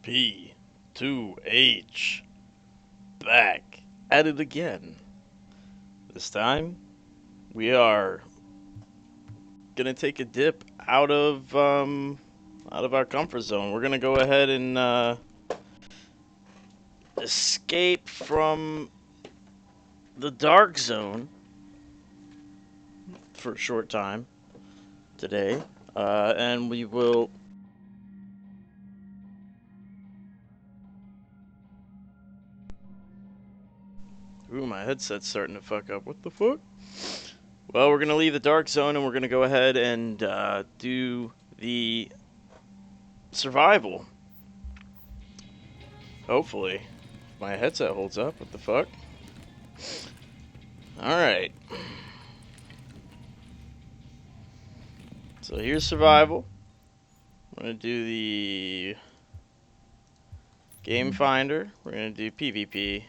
P2H back at it again. This time we are gonna take a dip out of our comfort zone. We're gonna go ahead and escape from the dark zone for a short time today, and we will. Ooh, my headset's starting to fuck up. What the fuck? Well, we're gonna leave the dark zone and we're gonna go ahead and do the survival. Hopefully, my headset holds up. What the fuck? All right. So here's survival. I'm gonna do the game finder. We're gonna do PvP.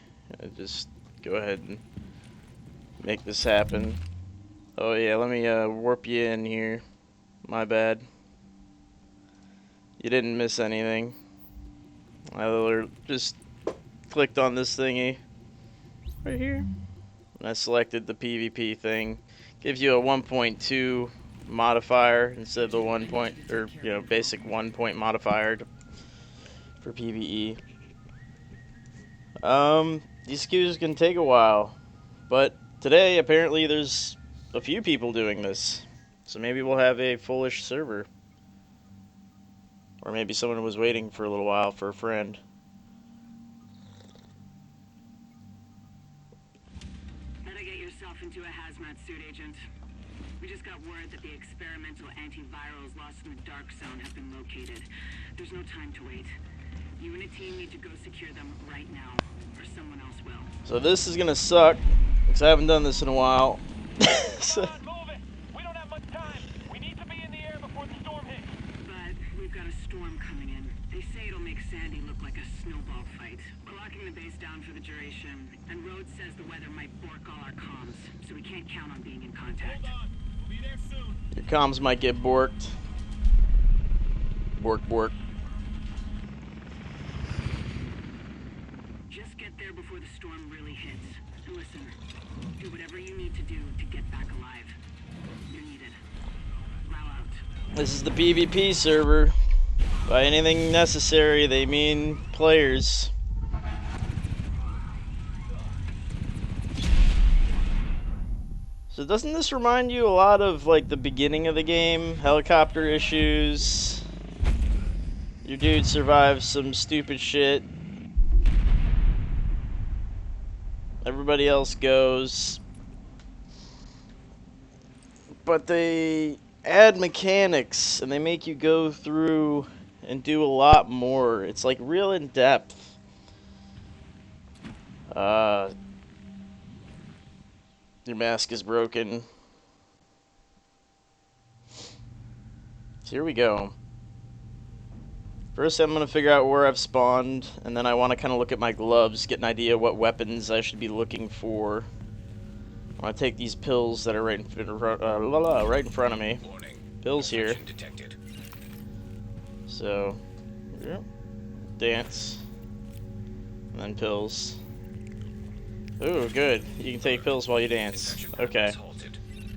Just go ahead and make this happen. Oh yeah, let me warp you in here. My bad. You didn't miss anything. I just clicked on this thingy right here, and I selected the PvP thing. Gives you a 1.2 modifier instead of the 1 point, or basic 1 point modifier for PvE. These queues can take a while, but today apparently there's a few people doing this, so maybe we'll have a fullish server. Or maybe someone was waiting for a little while for a friend. Better get yourself into a hazmat suit, Agent. We just got word that the experimental antivirals lost in the dark zone have been located. There's no time to wait. You and a team need to go secure them right now, or someone else will. So this is gonna suck, because I haven't done this in a while. Come on, move it! We don't have much time. We need to be in the air before the storm hits. But we've got a storm coming in. They say it'll make Sandy look like a snowball fight. We're locking the base down for the duration, and Rhodes says the weather might bork all our comms, so we can't count on being in contact. Hold on. We'll be there soon. Your comms might get borked. Bork, bork. Just get there before the storm really hits. And listen, do whatever you need to do to get back alive. You're needed. Row out. This is the PvP server. By anything necessary, they mean players. So doesn't this remind you a lot of like the beginning of the game? Helicopter issues. Your dude survives some stupid shit. Everybody else goes. But they add mechanics and they make you go through and do a lot more. It's like real in depth. Your mask is broken. So here we go. First I'm going to figure out where I've spawned, and then I want to kind of look at my gloves, get an idea what weapons I should be looking for. I want to take these pills that are right in front of me. Pills here. So, yeah. Dance. And then pills. Ooh, good. You can take pills while you dance. Okay.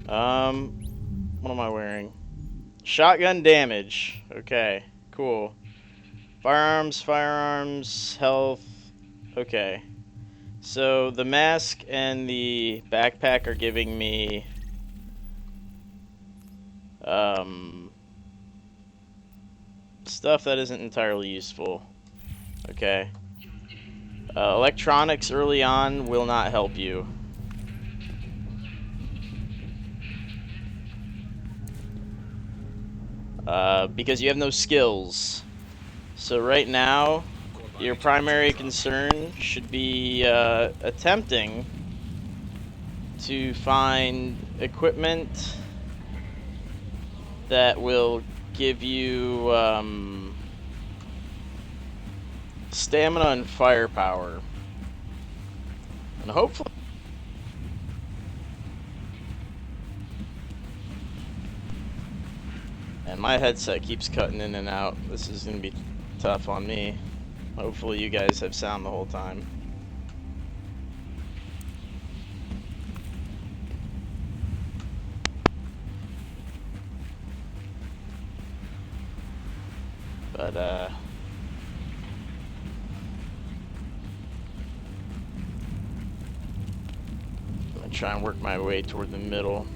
What am I wearing? Shotgun damage. Okay, cool. Firearms, health. Okay. So the mask and the backpack are giving me stuff that isn't entirely useful. Okay. Electronics early on will not help you. Because you have no skills. So right now, your primary concern should be attempting to find equipment that will give you stamina and firepower. And hopefully... And my headset keeps cutting in and out. This is going to be tough on me. Hopefully you guys have sound the whole time. But, I'm gonna try and work my way toward the middle.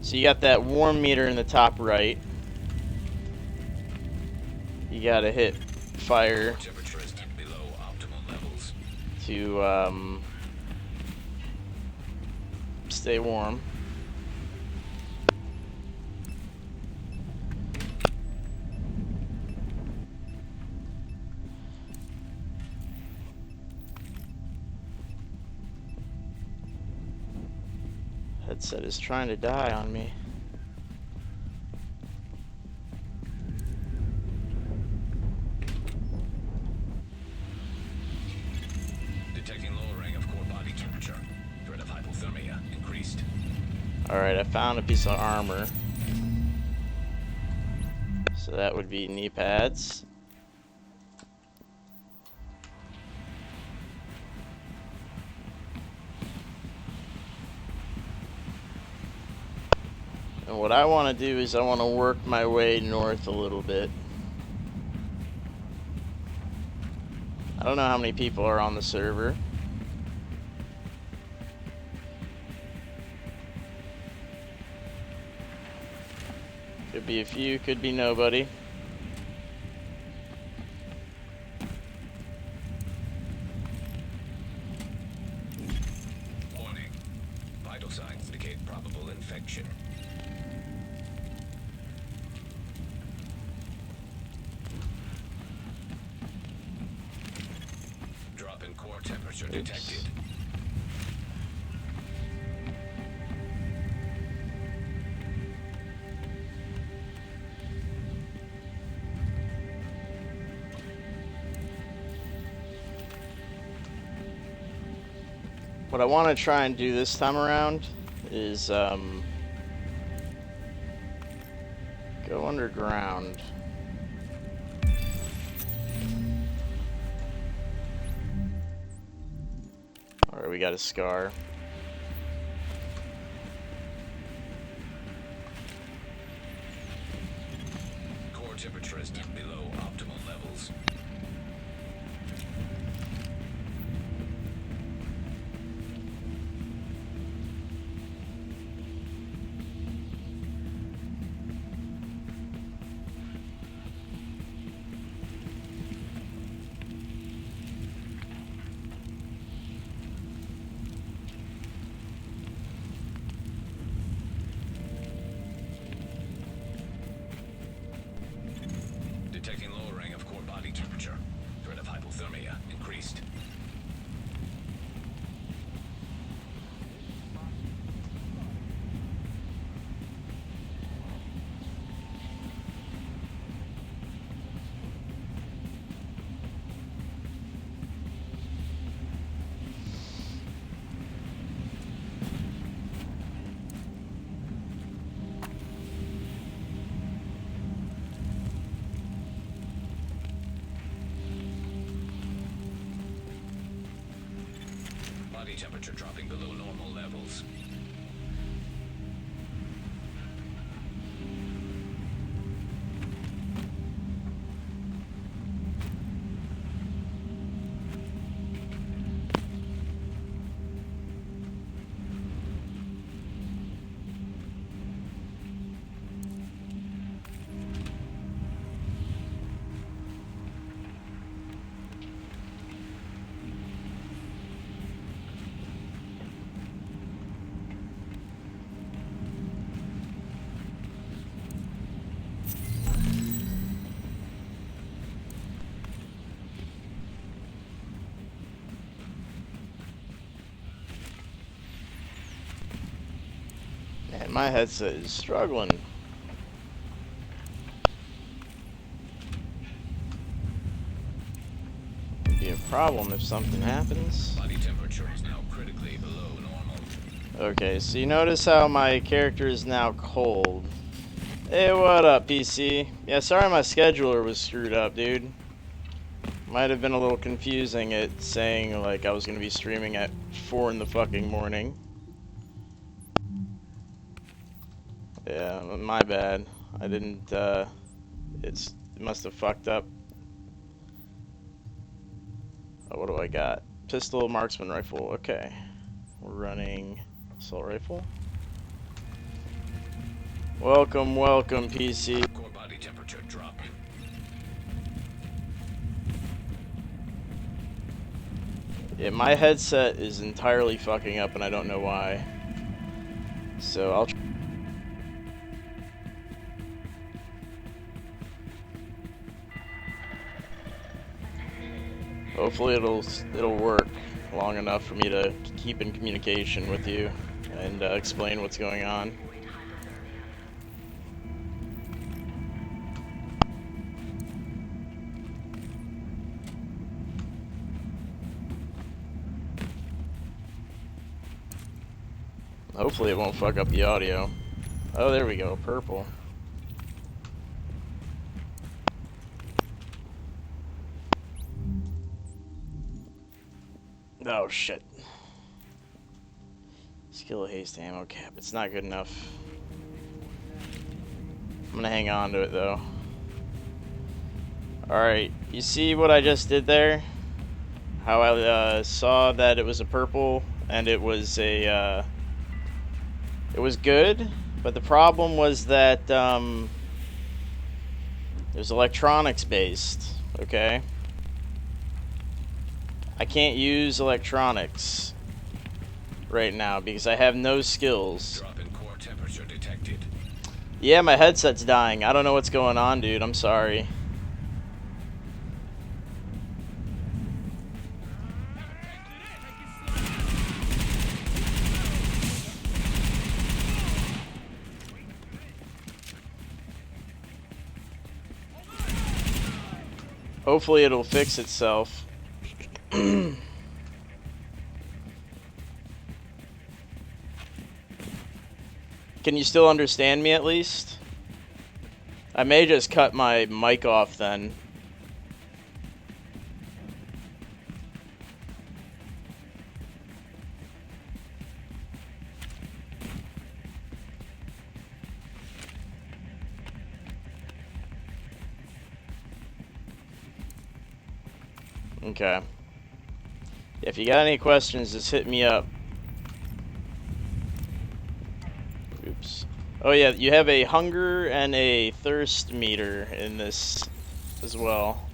So you got that warm meter in the top right. You gotta hit fire to stay warm. Headset is trying to die on me. Detecting lowering of core body temperature. Threat of hypothermia increased. Alright, I found a piece of armor. So that would be knee pads. And what I want to do is I want to work my way north a little bit. I don't know how many people are on the server. Could be a few, could be nobody. Warning. Vital signs indicate probable infection. Drop in core temperature detected. What I want to try and do this time around is go underground. Alright, we got a scar. Core temperature is below optimal levels. Detecting lowering of core body temperature. Threat of hypothermia increased. Body temperature dropping below normal levels. Man, my headset is struggling. Would be a problem if something happens. Body temperature is now critically below normal. Okay, so you notice how my character is now cold. Hey, what up, PC? Yeah, sorry my scheduler was screwed up, dude. Might have been a little confusing it saying like I was gonna be streaming at 4 in the fucking morning. Yeah, my bad. I didn't, it must have fucked up. Oh, what do I got? Pistol, marksman rifle, okay. We're running assault rifle. Welcome, welcome, PC. Core body temperature drop. Yeah, my headset is entirely fucking up and I don't know why. So I'll hopefully it'll work long enough for me to keep in communication with you and explain what's going on. Hopefully it won't fuck up the audio. Oh, there we go, purple. Oh shit. Skill haste ammo cap. It's not good enough. I'm gonna hang on to it though. Alright, you see what I just did there? How I saw that it was a purple and it was a it was good, but the problem was that it was electronics based, okay? I can't use electronics right now because I have no skills. Drop in core temperature detected. Yeah, my headset's dying. I don't know what's going on, dude. I'm sorry. Hopefully it'll fix itself. Can you still understand me at least? I may just cut my mic off then. Okay. If you got any questions, just hit me up. Oops. Oh yeah, you have a hunger and a thirst meter in this as well.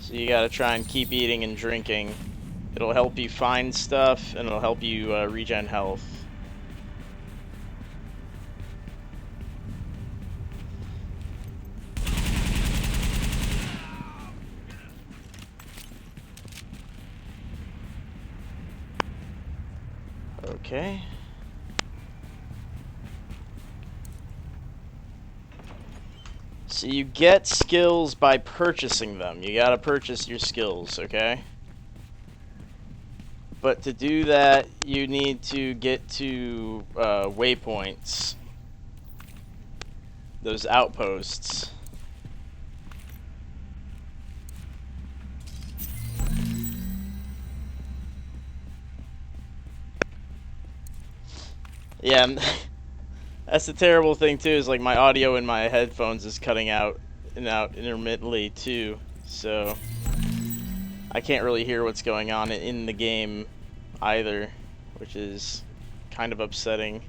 So you gotta try and keep eating and drinking. It'll help you find stuff and it'll help you regen health. Okay. So you get skills by purchasing them. You gotta purchase your skills, okay? But to do that, you need to get to waypoints. Those outposts. Yeah, that's the terrible thing too, is like my audio in my headphones is cutting out and out intermittently too, so I can't really hear what's going on in the game either, which is kind of upsetting.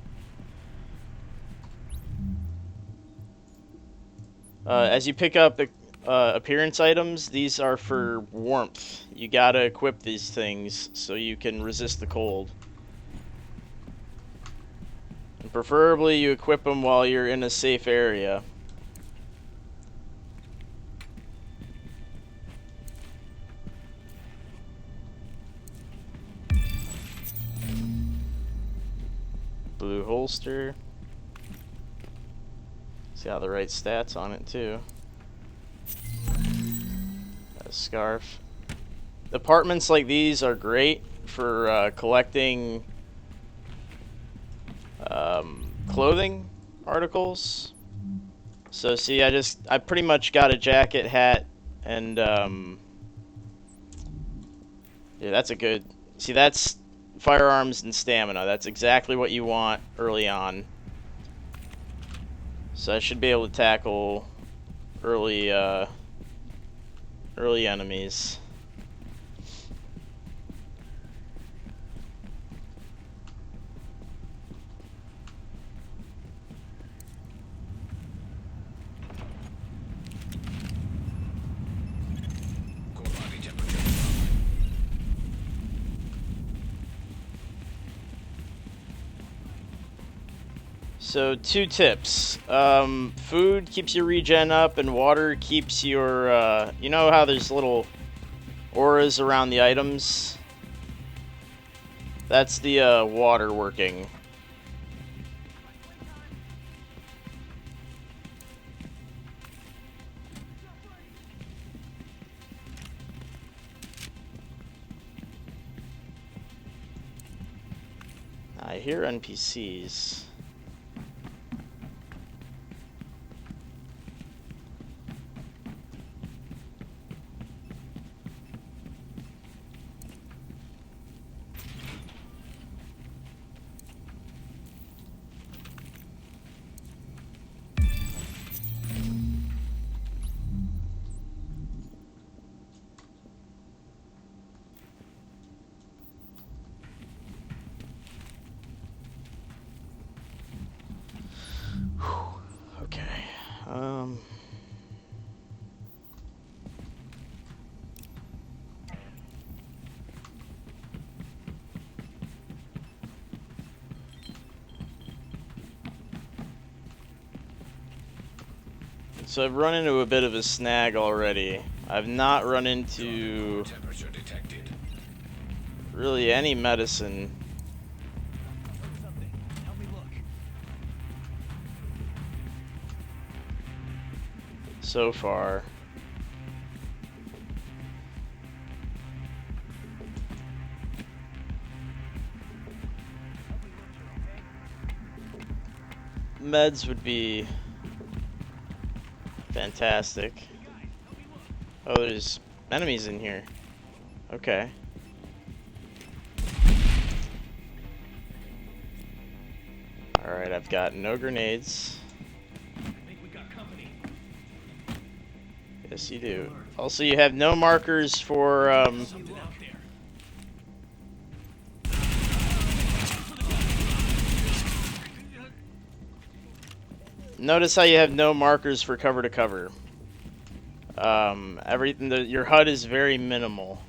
As you pick up the appearance items, these are for warmth. You gotta equip these things so you can resist the cold. And preferably you equip them while you're in a safe area. Blue holster. It's got the right stats on it too. Got a scarf. Apartments like these are great for collecting clothing articles. So see, I pretty much got a jacket, hat, and yeah, that's a good. See, that's firearms and stamina. That's exactly what you want early on. So I should be able to tackle early early enemies. Core body temperature. So 2 tips. Food keeps your regen up, and water keeps your, you know how there's little auras around the items? That's the, water working. I hear NPCs. Okay. So I've run into a bit of a snag already. I've not run into Temperature detected. really any medicine so far. Meds would be fantastic. Oh, there's enemies in here. Okay. Alright, I've got no grenades. Yes, you do. Also, you have no markers for, Notice how you have no markers for cover to cover. Everything, your HUD is very minimal.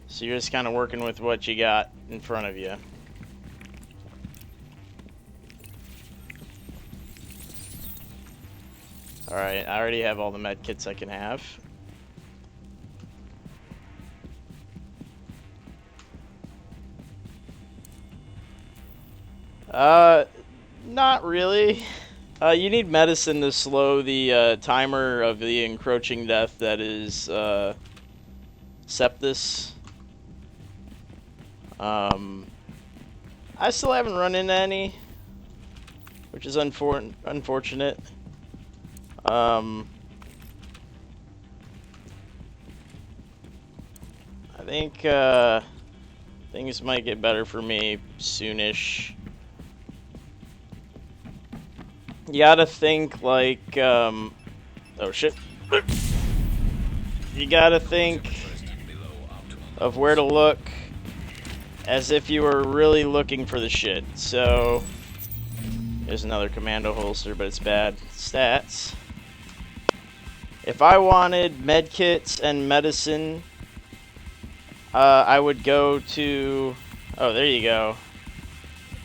So you're just kind of working with what you got in front of you. Alright, I already have all the med kits I can have. Not really. You need medicine to slow the timer of the encroaching death that is Septus. I still haven't run into any, which is unfortunate. I think things might get better for me soonish. You gotta think like, oh shit. You gotta think of where to look as if you were really looking for the shit. So, there's another commando holster, but it's bad stats. If I wanted medkits and medicine, I would go to, oh, there you go.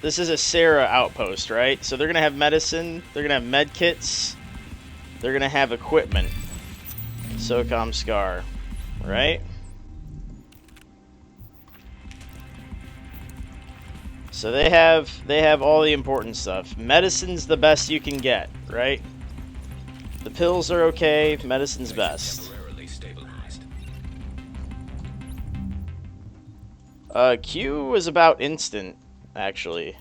This is a Sarah outpost, right? So they're going to have medicine, they're going to have medkits, they're going to have equipment. SOCOM Scar, right? So they have all the important stuff. Medicine's the best you can get, right? The pills are okay, medicine's best. Q was about instant, actually.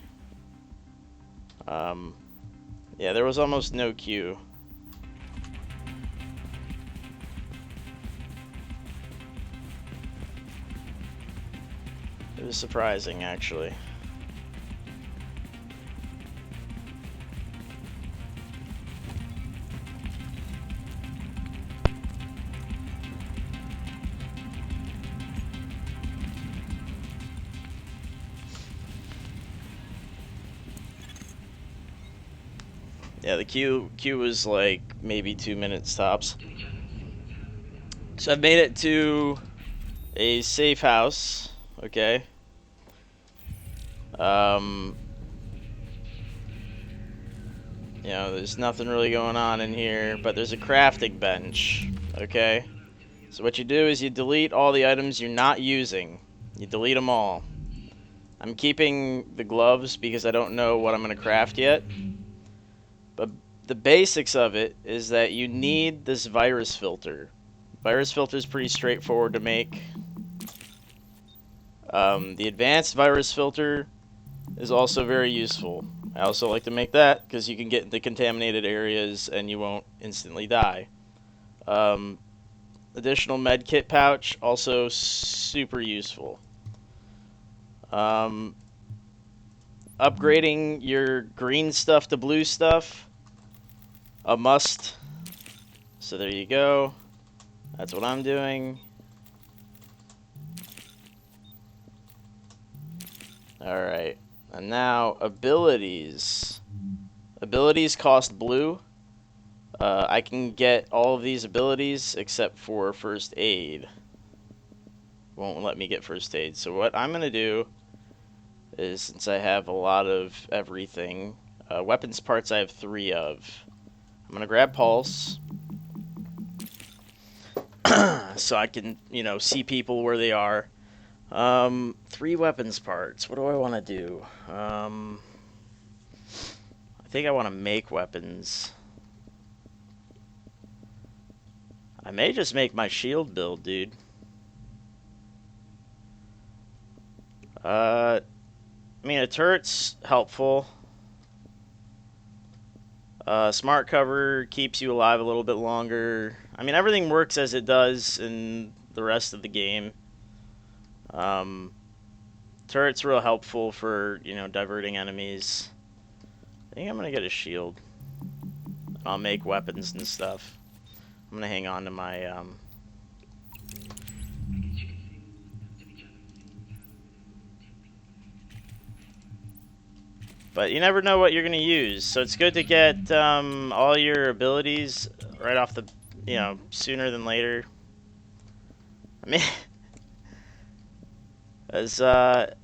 Yeah, there was almost no Q. It was surprising, actually. Yeah, the queue was like maybe 2 minutes tops. So I've made it to a safe house. Okay. You know, there's nothing really going on in here, but there's a crafting bench. Okay. So what you do is you delete all the items you're not using. You delete them all. I'm keeping the gloves because I don't know what I'm going to craft yet. But the basics of it is that you need this virus filter. Virus filter is pretty straightforward to make. The advanced virus filter is also very useful. I also like to make that because you can get into contaminated areas and you won't instantly die. Additional med kit pouch, also super useful. Upgrading your green stuff to blue stuff, a must. So there you go. That's what I'm doing. Alright. And now, abilities. Abilities cost blue. I can get all of these abilities except for first aid. Won't let me get first aid. So what I'm going to do is, since I have a lot of everything, weapons parts I have 3 of. I'm going to grab Pulse. So I can, you know, see people where they are. 3 weapons parts. What do I want to do? I think I want to make weapons. I may just make my shield build, dude. I mean, a turret's helpful. Smart cover keeps you alive a little bit longer. I mean, everything works as it does in the rest of the game. Turret's real helpful for, you know, diverting enemies. I think I'm gonna get a shield. I'll make weapons and stuff. I'm gonna hang on to my, But you never know what you're gonna use, so it's good to get all your abilities right off the, you know, sooner than later. I mean, as let's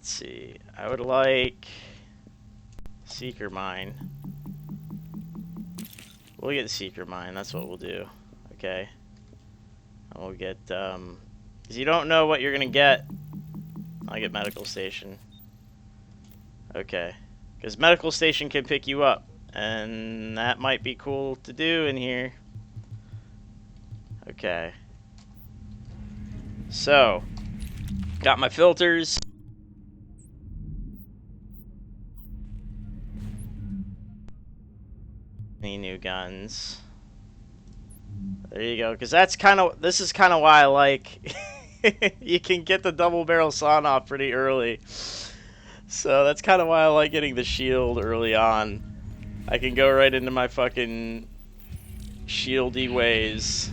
see, I would like Seeker Mine. We'll get Seeker Mine. That's what we'll do. Okay, and we'll get because you don't know what you're gonna get. I'll get Medical Station. Okay, because Medical Station can pick you up, and that might be cool to do in here. Okay. So, got my filters. Any new guns? There you go, because that's kind of, this is kind of why I like, you can get the double barrel sawn off pretty early. So that's kind of why I like getting the shield early on. I can go right into my fucking shieldy ways.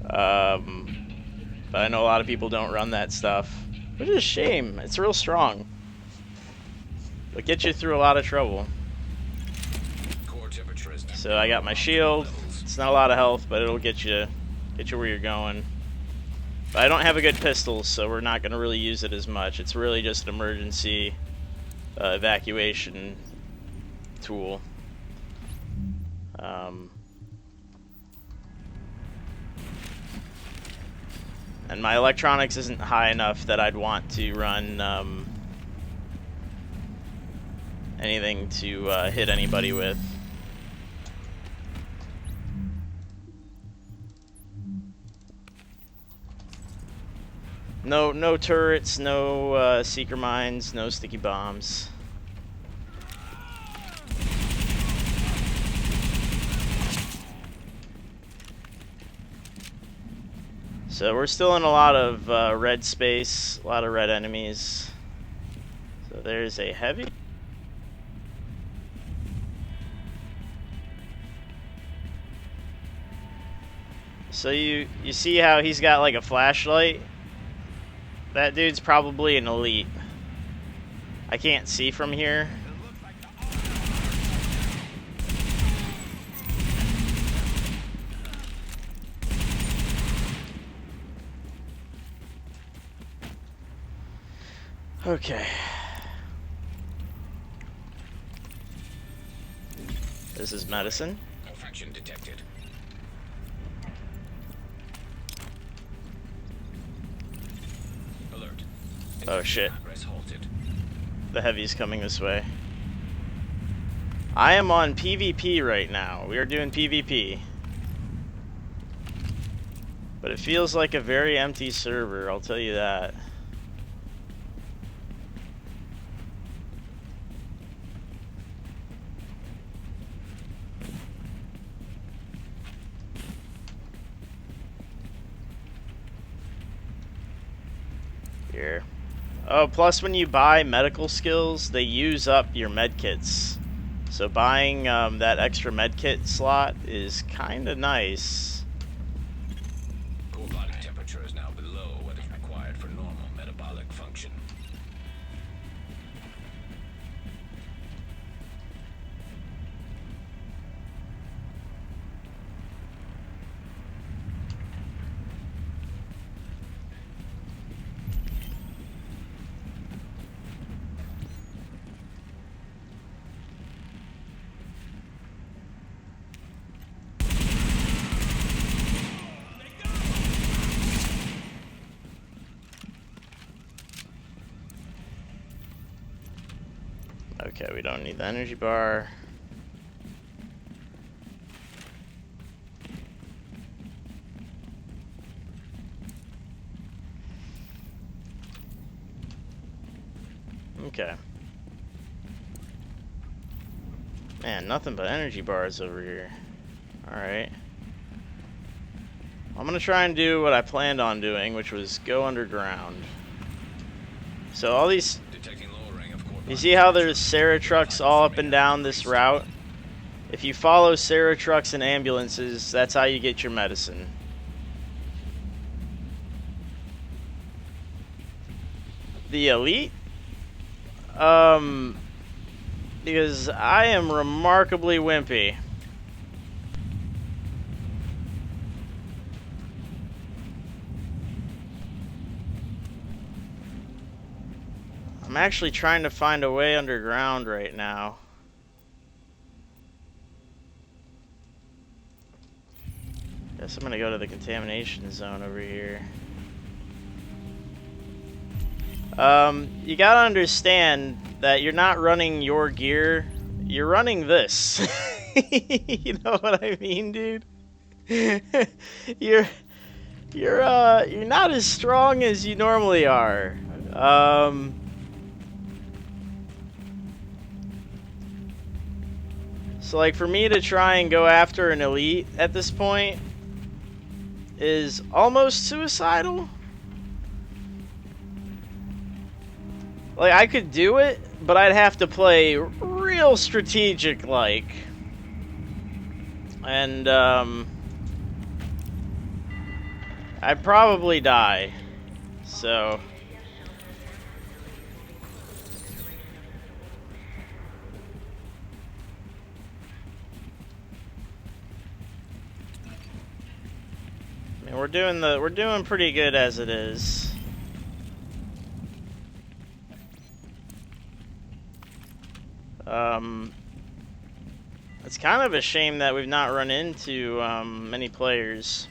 But I know a lot of people don't run that stuff, which is a shame. It's real strong. It'll get you through a lot of trouble. So I got my shield. It's not a lot of health, but it'll get you where you're going. But I don't have a good pistol, so we're not going to really use it as much. It's really just an emergency evacuation tool. And my electronics isn't high enough that I'd want to run anything to hit anybody with. No turrets, no seeker mines, no sticky bombs. So we're still in a lot of red space, a lot of red enemies. So there's a heavy. So you see how he's got like a flashlight? That dude's probably an elite. I can't see from here. Okay. This is medicine. Infection detected. Alert. Oh shit. Progress halted. The heavy's coming this way. I am on PvP right now. We are doing PvP. But it feels like a very empty server, I'll tell you that. Here. Oh, plus when you buy medical skills, they use up your medkits. So buying that extra medkit slot is kind of nice. Core body temperature is now below what is required for normal metabolic function. Okay, we don't need the energy bar. Okay. Man, nothing but energy bars over here. Alright. I'm gonna try and do what I planned on doing, which was go underground. So all these... Detecting lowering of core You body see how there's temperature. Sarah trucks all up and down this route? If you follow Sarah trucks and ambulances, that's how you get your medicine. The elite? Because I am remarkably wimpy. I'm actually trying to find a way underground right now. Guess I'm gonna go to the contamination zone over here. You gotta understand that you're not running your gear, you're running this. You know what I mean, dude? You're not as strong as you normally are. So like for me to try and go after an elite at this point is almost suicidal. Like I could do it, but I'd have to play real strategic like. And I'd probably die. So I mean, we're doing pretty good as it is. It's kind of a shame that we've not run into many players.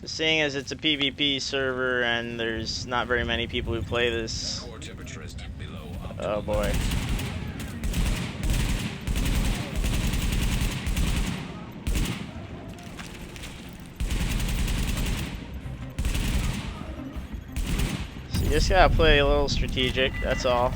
Just seeing as it's a PvP server and there's not very many people who play this. Core temperature is below optimal. Oh boy. So you just gotta play a little strategic, that's all.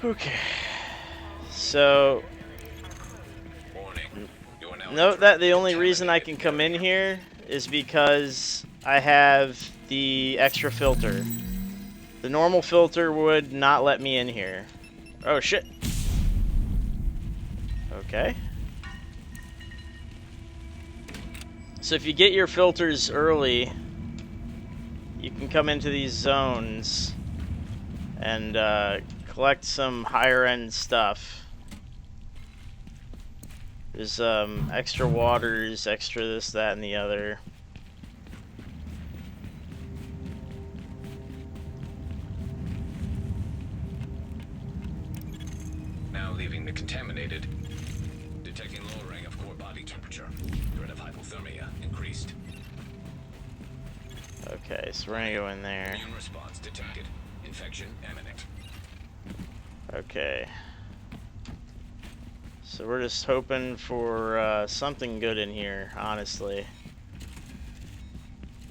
Okay. So, Warning. You are now note that the entering only reason I can come in here is because I have the extra filter. The normal filter would not let me in here. Oh, shit. Okay. So if you get your filters early, you can come into these zones and collect some higher-end stuff. There's extra waters, extra this, that, and the other. Now leaving the contaminated. Detecting lowering of core body temperature. Threat of hypothermia increased. Okay, so we're gonna go in there. Immune response detected. Infection imminent. Okay. So we're just hoping for something good in here, honestly.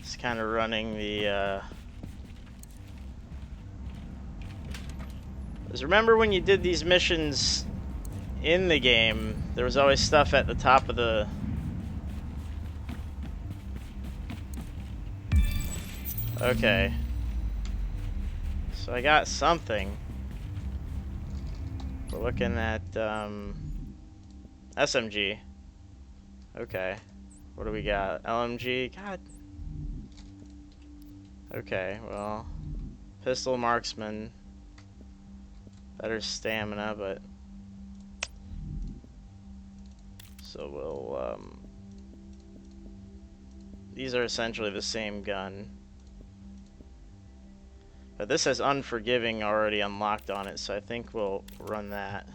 Just kind of running the... Because remember when you did these missions in the game, there was always stuff at the top of the... Okay. So I got something. We're looking at SMG. Okay. What do we got? LMG? God. Okay, well. Pistol marksman. Better stamina, but... So we'll, These are essentially the same gun. But this has Unforgiving already unlocked on it, so I think we'll run that.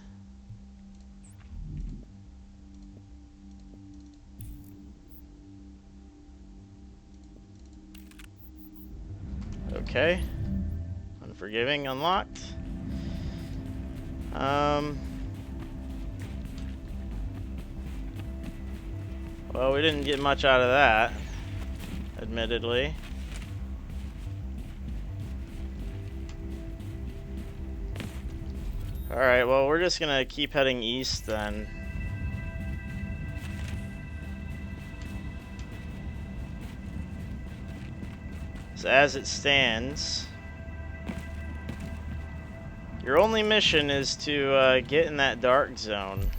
Okay. Unforgiving unlocked. Well, we didn't get much out of that, admittedly. Alright, well, we're just gonna keep heading east then. So as it stands, your only mission is to get in that dark zone.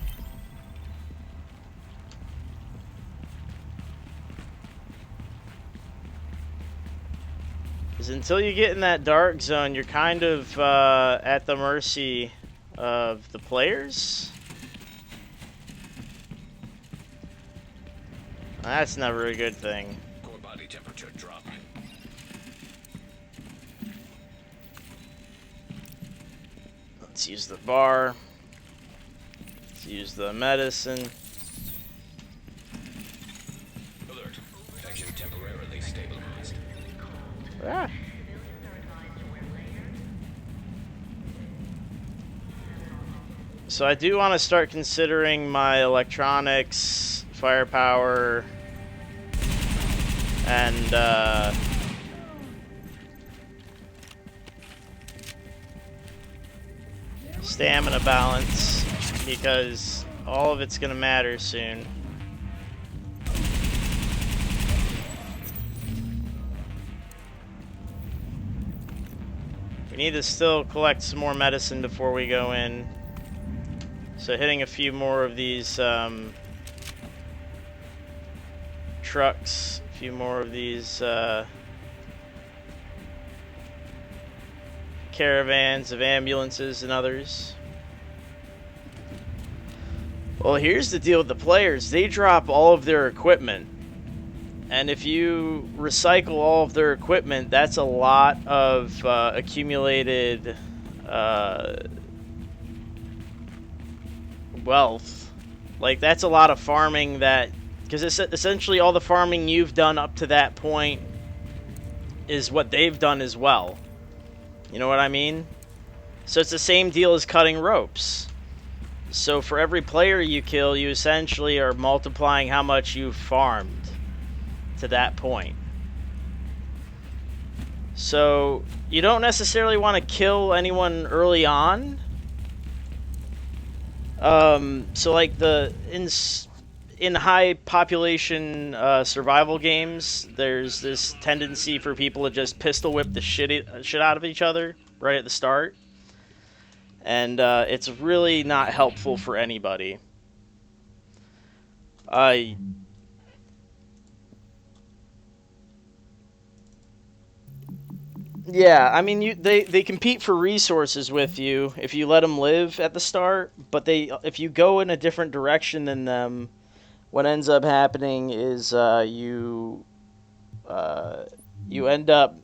Because until you get in that dark zone, you're kind of at the mercy of the players. That's never a good thing. Core body temperature dropping. Let's use the bar. Let's use the medicine. Alert. Infection temporarily stabilized. Ah. So I do want to start considering my electronics, firepower, and stamina balance, because all of it's going to matter soon. We need to still collect some more medicine before we go in. So hitting a few more of these trucks, a few more of these caravans of ambulances and others. Well, here's the deal with the players. They drop all of their equipment. And if you recycle all of their equipment, that's a lot of accumulated wealth. Like, that's a lot of farming that... Because it's essentially all the farming you've done up to that point is what they've done as well. You know what I mean? So it's the same deal as cutting ropes. So for every player you kill, you essentially are multiplying how much you've farmed to that point. So you don't necessarily want to kill anyone early on, So like in high population survival games, there's this tendency for people to just pistol whip the shit out of each other right at the start, and it's really not helpful for anybody. Yeah, I mean, they compete for resources with you if you let them live at the start, but if you go in a different direction than them, what ends up happening is you end up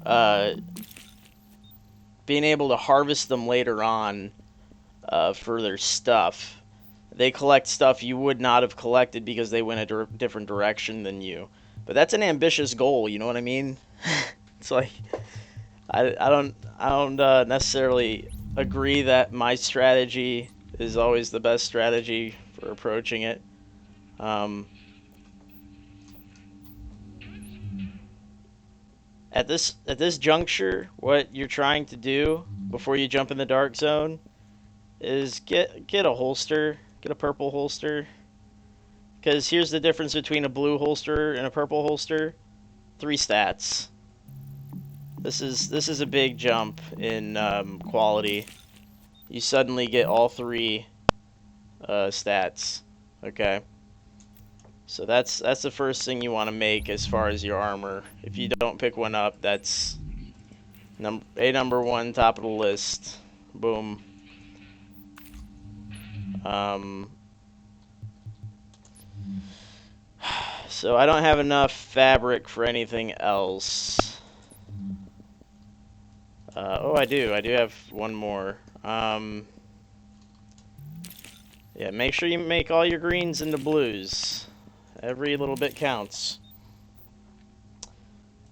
uh, being able to harvest them later on for their stuff. They collect stuff you would not have collected because they went a different direction than you. But that's an ambitious goal, you know what I mean? It's like I don't necessarily agree that my strategy is always the best strategy for approaching it. At this juncture, what you're trying to do before you jump in the dark zone is get a holster, get a purple holster. Because here's the difference between a blue holster and a purple holster: 3 stats. This is a big jump in quality. You suddenly get all 3 stats. Okay. So that's the first thing you want to make as far as your armor. If you don't pick one up, that's number 1, top of the list. Boom. So I don't have enough fabric for anything else. Oh, I do. I do have one more. Yeah, make sure you make all your greens into blues. Every little bit counts.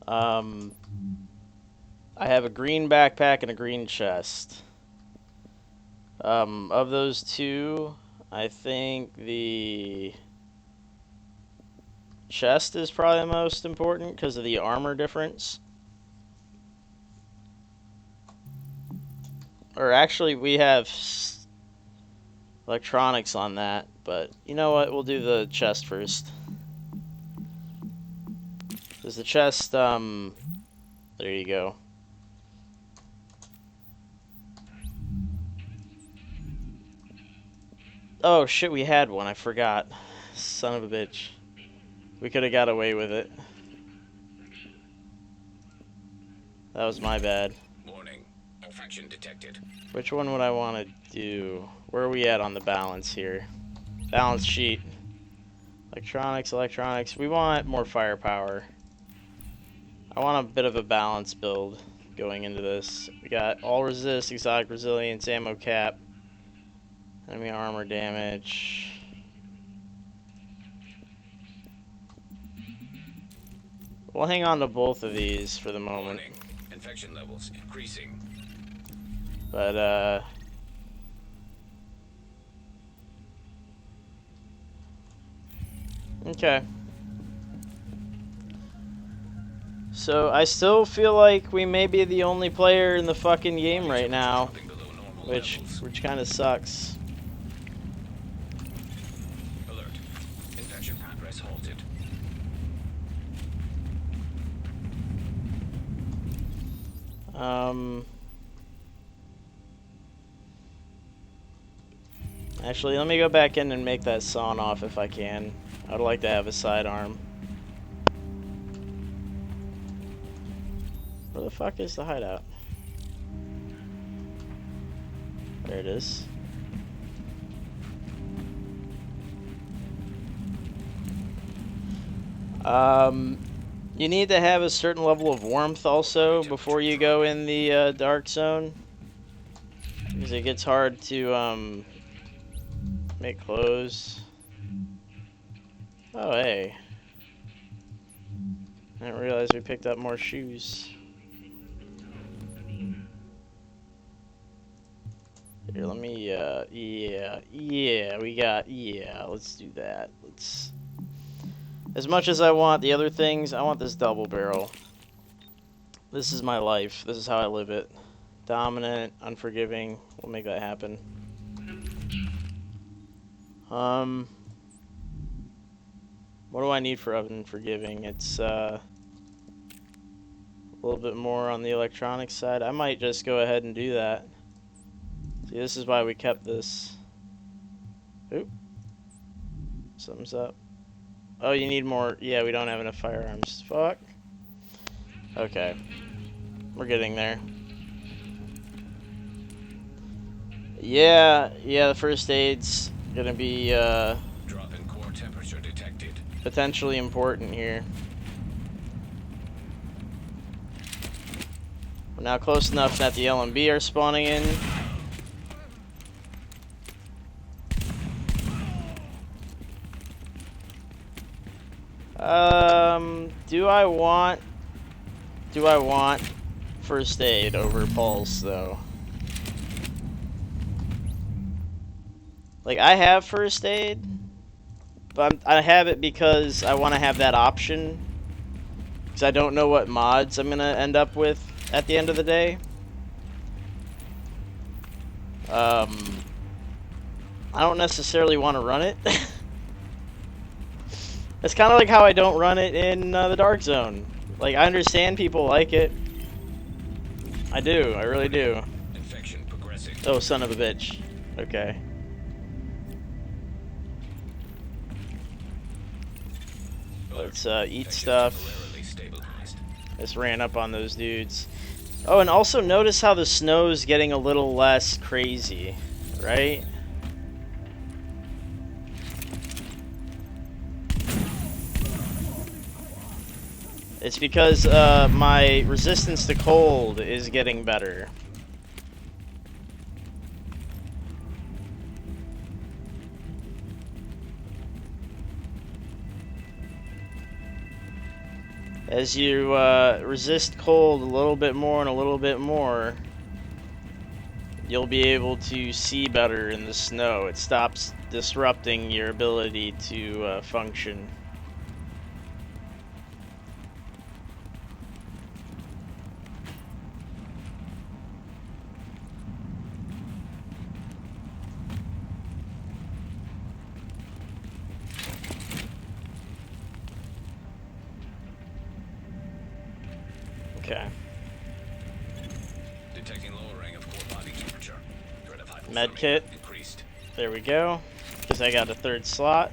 I have a green backpack and a green chest. Of those 2, I think the chest is probably the most important because of the armor difference. Or actually, we have electronics on that, but you know what? We'll do the chest first. There's the chest, there you go. Oh shit, we had one, I forgot. Son of a bitch. We could have got away with it. That was my bad. Warning. Infection detected. Which one would I want to do? Where are we at on the balance here? Balance sheet. Electronics. We want more firepower. I want a bit of a balanced build going into this. We got all resist, exotic resilience, ammo cap, enemy armor damage. We'll hang on to both of these for the moment. Warning. Infection levels increasing. But, okay. So, I still feel like we may be the only player in the fucking game right now, which kind of sucks. Alert. Infection progress halted. Actually, let me go back in and make that sawn off if I can. I'd like to have a sidearm. Where the fuck is the hideout? There it is. You need to have a certain level of warmth also before you go in the dark zone, because it gets hard to make clothes. Oh hey, I didn't realize we picked up more shoes. Here, let me let's do that. As much as I want the other things, I want this double barrel. This is my life. This is how I live it. Dominant, unforgiving. We'll make that happen. What do I need for unforgiving? It's a little bit more on the electronic side. I might just go ahead and do that. See, this is why we kept this. Oop. Something's up. Oh, you need more. Yeah, we don't have enough firearms. Fuck. Okay. We're getting there. Yeah, the first aid's gonna be Drop in core temperature detected. potentially important here. We're now close enough that the LMB are spawning in. Do I want first aid over pulse though? Like, I have first aid, but I have it because I want to have that option, because I don't know what mods I'm gonna end up with at the end of the day. I don't necessarily want to run it. It's kind of like how I don't run it in the Dark Zone. Like, I understand people like it. I do, I really do. Infection progressing. Oh, son of a bitch. Okay. Let's eat stuff. Temporarily stabilized. Just ran up on those dudes. Oh, and also notice how the snow's getting a little less crazy, right? It's because my resistance to cold is getting better. As you resist cold a little bit more and a little bit more, you'll be able to see better in the snow. It stops disrupting your ability to function. Okay. Detecting lowering of core body temperature. Threat of hypothermia Med kit. increased. There we go. Because I got a third slot.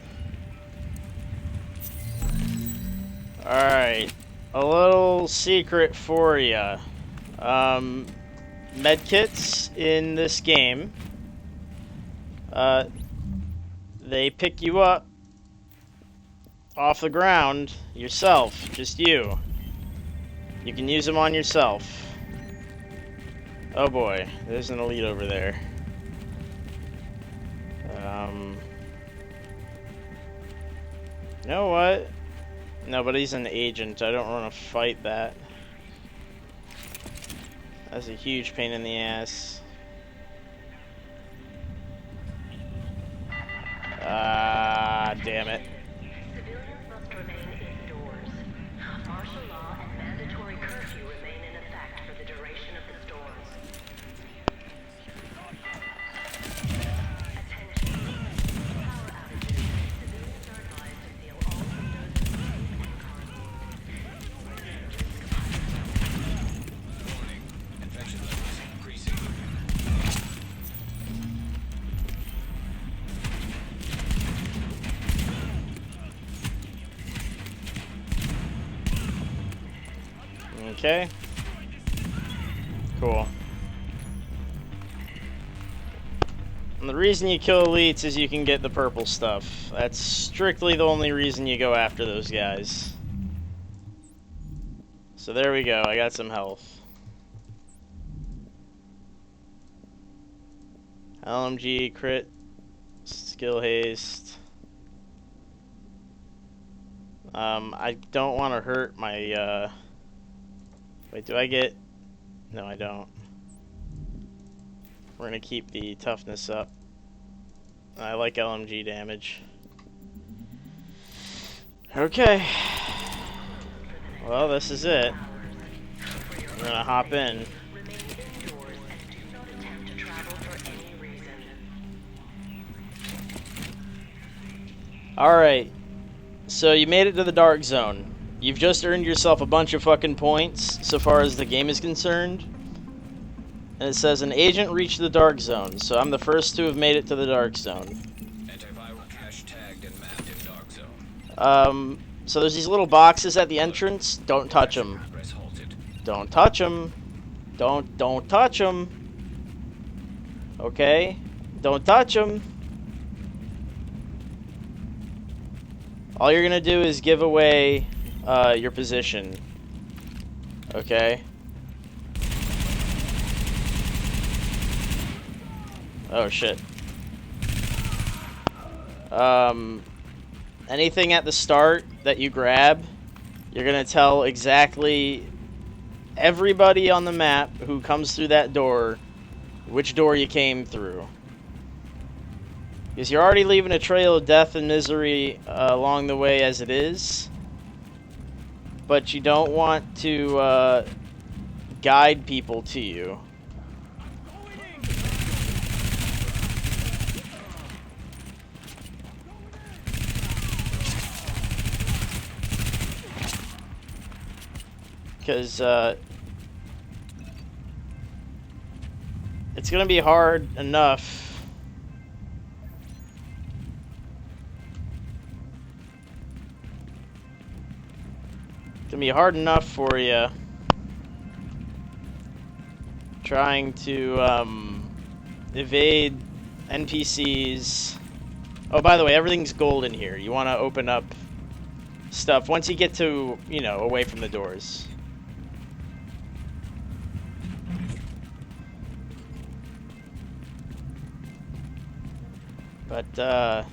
Alright. A little secret for ya. Medkits in this game, they pick you up off the ground yourself. Just you. You can use them on yourself. Oh boy, there's an elite over there. You know what? No, but he's an agent. I don't want to fight that. That's a huge pain in the ass. Ah, damn it. Civilians must remain indoors. Martial law and mandatory curfew remain in effect for the duration of the storms. Attention. Power outages. Civilians are advised to seal all windows, and Warning. Infection levels increasing. Okay. Cool. And the reason you kill elites is you can get the purple stuff. That's strictly the only reason you go after those guys. So there we go. I got some health. LMG, crit, skill haste. I don't want to hurt my, Wait, do I get... No, I don't. We're gonna keep the toughness up. I like LMG damage. Okay. Well, this is it. I'm gonna hop in. remain indoors Alright. So you made it to the Dark Zone. You've just earned yourself a bunch of fucking points so far as the game is concerned. And it says an agent reached the Dark Zone, so I'm the first to have made it to the Dark Zone. Antiviral cache tagged and mapped in Dark Zone. So there's these little boxes at the entrance. Don't touch them. Progress halted. Don't touch them. Don't touch them. Okay? Don't touch them. All you're gonna do is give away your position. Okay? Oh shit. Anything at the start that you grab, you're gonna tell exactly everybody on the map who comes through that door which door you came through. Because you're already leaving a trail of death and misery along the way as it is. But you don't want to guide people to you. Because it's going to be hard enough. It's going to be hard enough for you trying to evade NPCs. Oh, by the way, everything's gold in here. You want to open up stuff once you get to, you know, away from the doors. But,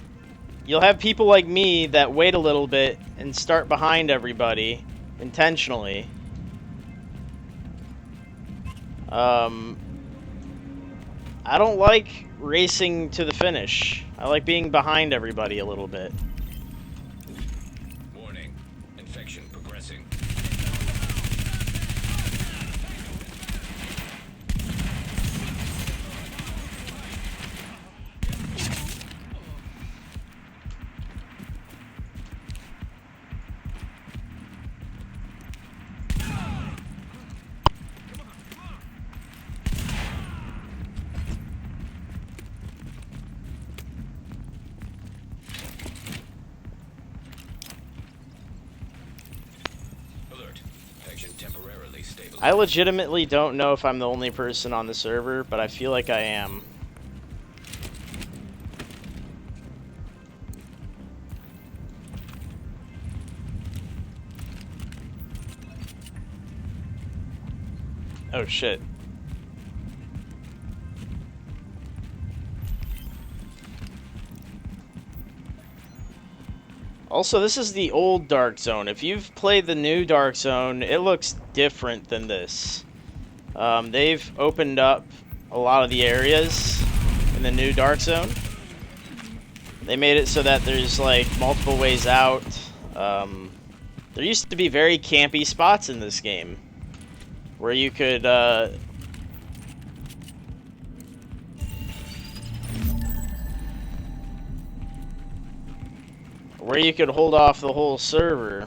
you'll have people like me that wait a little bit and start behind everybody, intentionally. I don't like racing to the finish. I like being behind everybody a little bit. Warning. Infection progressing. Temporarily stabilized. I legitimately don't know if I'm the only person on the server, but I feel like I am. Oh shit. Also, this is the old Dark Zone. If you've played the new Dark Zone, it looks different than this. They've opened up a lot of the areas in the new Dark Zone. They made it so that there's, like, multiple ways out. There used to be very campy spots in this game where you could, hold off the whole server.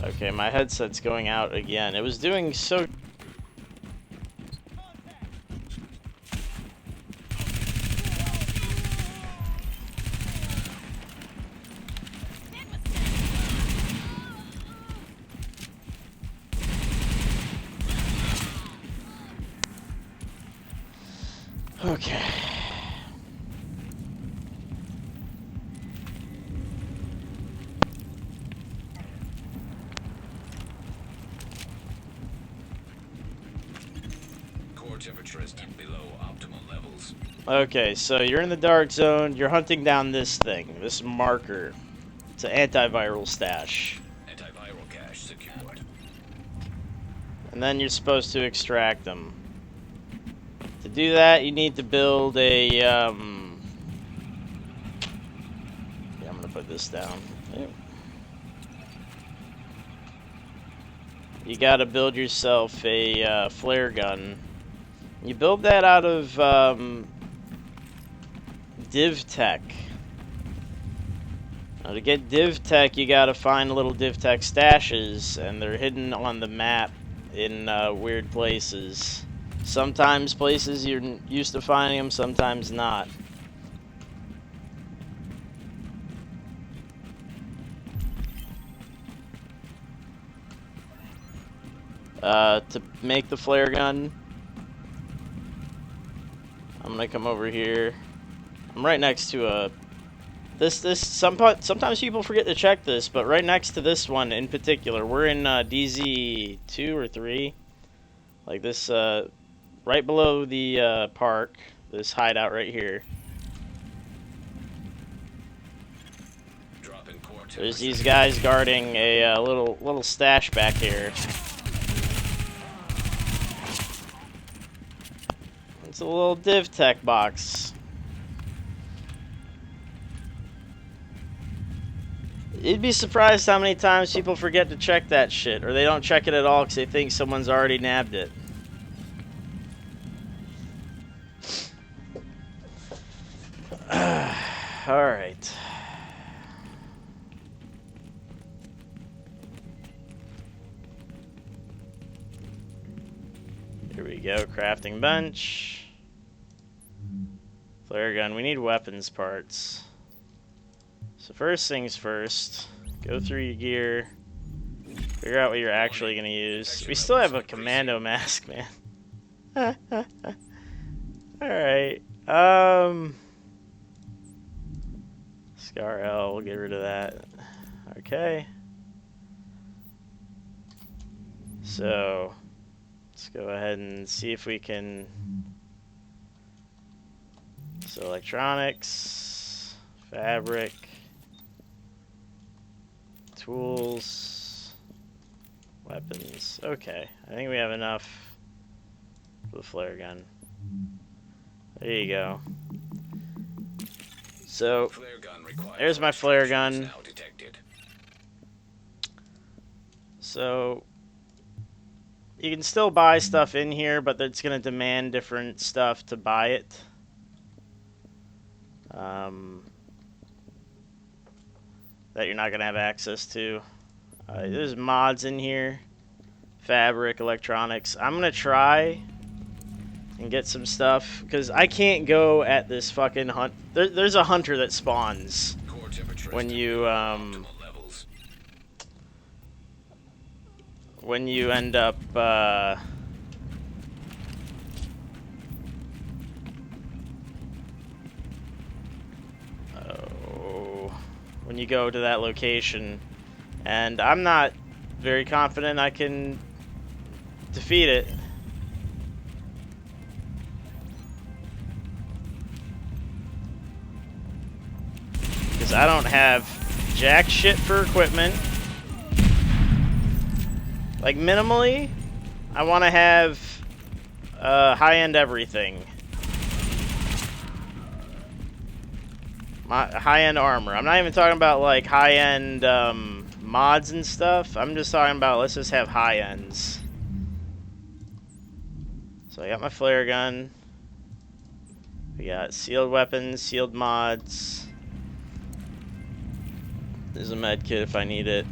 Okay, my headset's going out again. It was doing so... Okay. Core temperature is below optimal levels. Okay, so you're in the Dark Zone. You're hunting down this thing, this marker. It's an antiviral stash. Antiviral cache secured. And then you're supposed to extract them. To do that, you need to build a, yeah, I'm gonna put this down. You gotta build yourself a flare gun. You build that out of div tech. Now, to get div tech, you gotta find little div tech stashes, and they're hidden on the map in weird places. Sometimes places you're used to finding them, sometimes not. To make the flare gun, I'm gonna come over here. I'm right next to a. Sometimes people forget to check this, but right next to this one in particular, we're in DZ 2 or 3, like this, right below the park. This hideout right here. There's these guys guarding a little stash back here. It's a little div tech box. You'd be surprised how many times people forget to check that shit, or they don't check it at all because they think someone's already nabbed it. Alright. Here we go, crafting bench. Flare gun, we need weapons parts. So first things first, go through your gear, figure out what you're actually going to use. We still have a commando mask, man. Alright, Scar L, we'll get rid of that. Okay. So, let's go ahead and see if we can... So electronics, fabric, tools, weapons. Okay, I think we have enough for the flare gun. There you go. So, there's my flare gun. So, you can still buy stuff in here, but it's going to demand different stuff to buy it. That you're not going to have access to. There's mods in here. Fabric, electronics. I'm going to try and get some stuff, because I can't go at this fucking hunt. There's a hunter that spawns when you end up when you go to that location, and I'm not very confident I can defeat it. Because I don't have jack shit for equipment. Like, minimally, I want to have high-end everything. High-end armor. I'm not even talking about, like, high-end mods and stuff. I'm just talking about, let's just have high-ends. So I got my flare gun. We got sealed weapons, sealed mods. There's a med kit if I need it.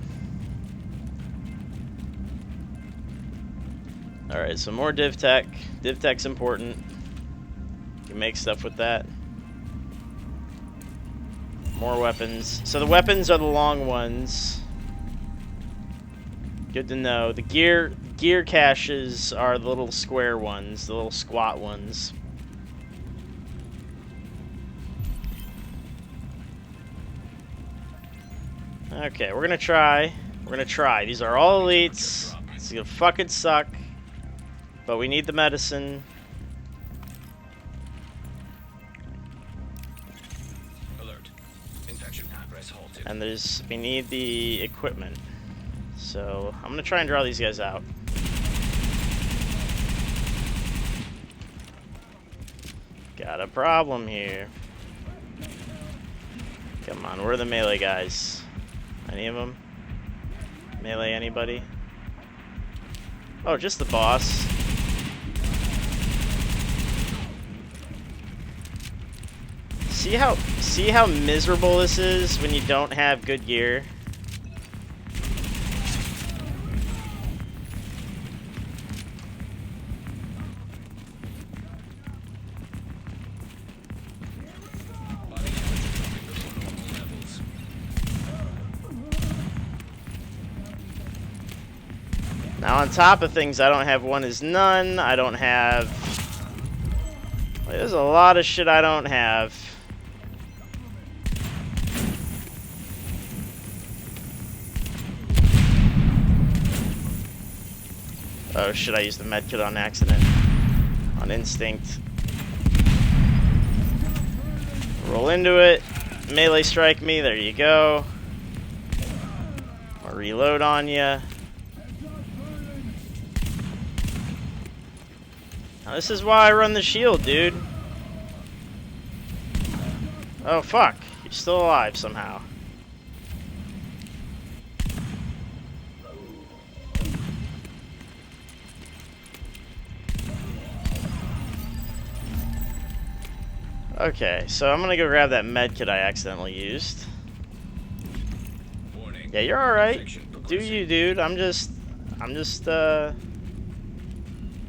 Alright, so more div tech. Div tech's important. You can make stuff with that. More weapons. So the weapons are the long ones. Good to know. The gear caches are the little square ones, the little squat ones. Okay, we're gonna try. We're gonna try. These are all elites. It's gonna fucking suck. But we need the medicine. Alert. Infection progress halted. And we need the equipment. So I'm gonna try and draw these guys out. Got a problem here. Come on, where are the melee guys? Any of them? Melee anybody? Oh, just the boss. See how miserable this is when you don't have good gear? Now on top of things, I don't have one is none. I don't have... There's a lot of shit I don't have. Oh shit, I used the medkit on accident. On instinct. Roll into it. Melee strike me, there you go. I'll reload on ya. Now, this is why I run the shield, dude. Oh fuck, you're still alive somehow. Okay, so I'm gonna go grab that med kit I accidentally used. Warning. Yeah, you're alright. Infection Do progressing. you, dude? I'm just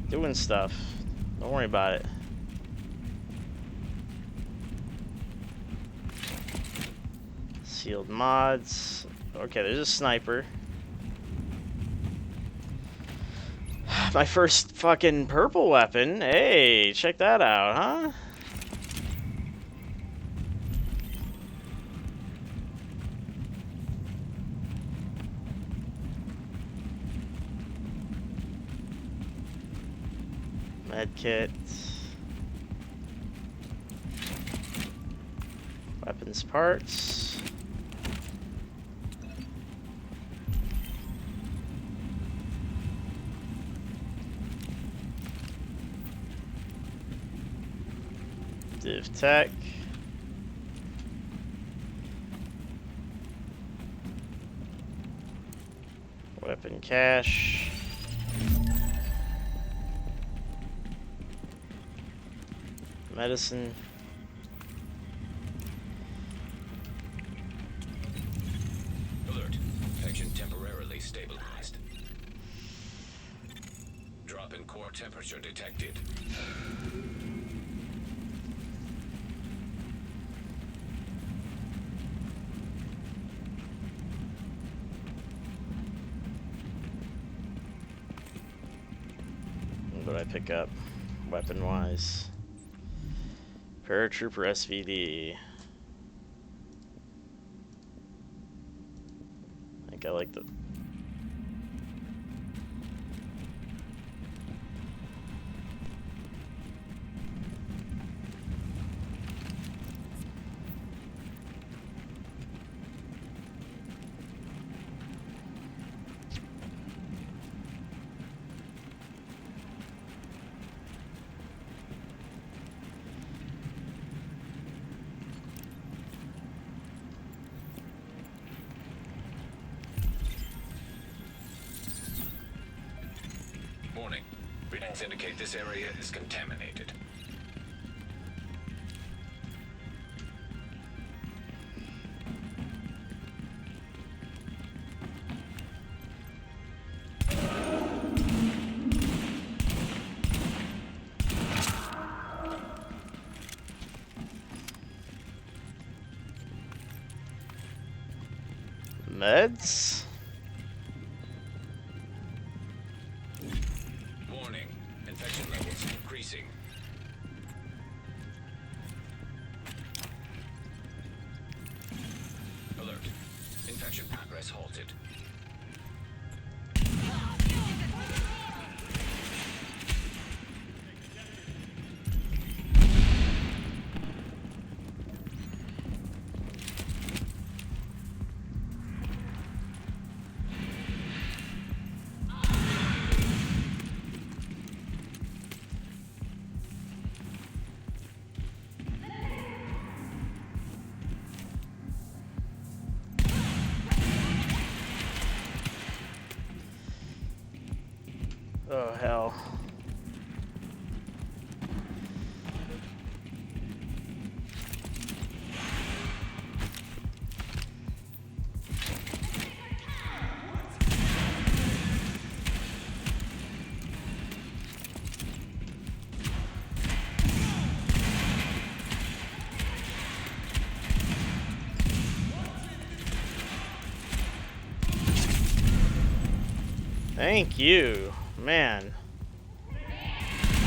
doing stuff. Don't worry about it. Sealed mods. Okay, there's a sniper. My first fucking purple weapon. Hey, check that out, huh? Medkit. Weapons parts. Div tech. Weapon cache. Medicine. Alert. Infection temporarily stabilized. Drop in core temperature detected. What did I pick up? Weapon wise. Paratrooper SVD. I think I like the... Warning. Readings indicate this area is contaminated. Meds? Warning. Infection levels increasing. Alert. Infection progress halted. Oh, hell. Thank you. Man.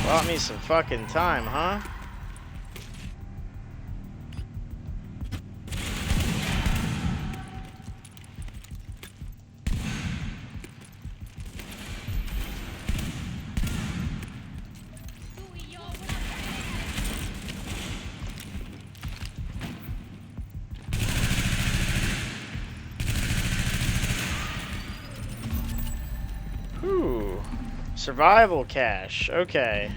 Bought me some fucking time, huh? Ooh. Survival cache. Okay.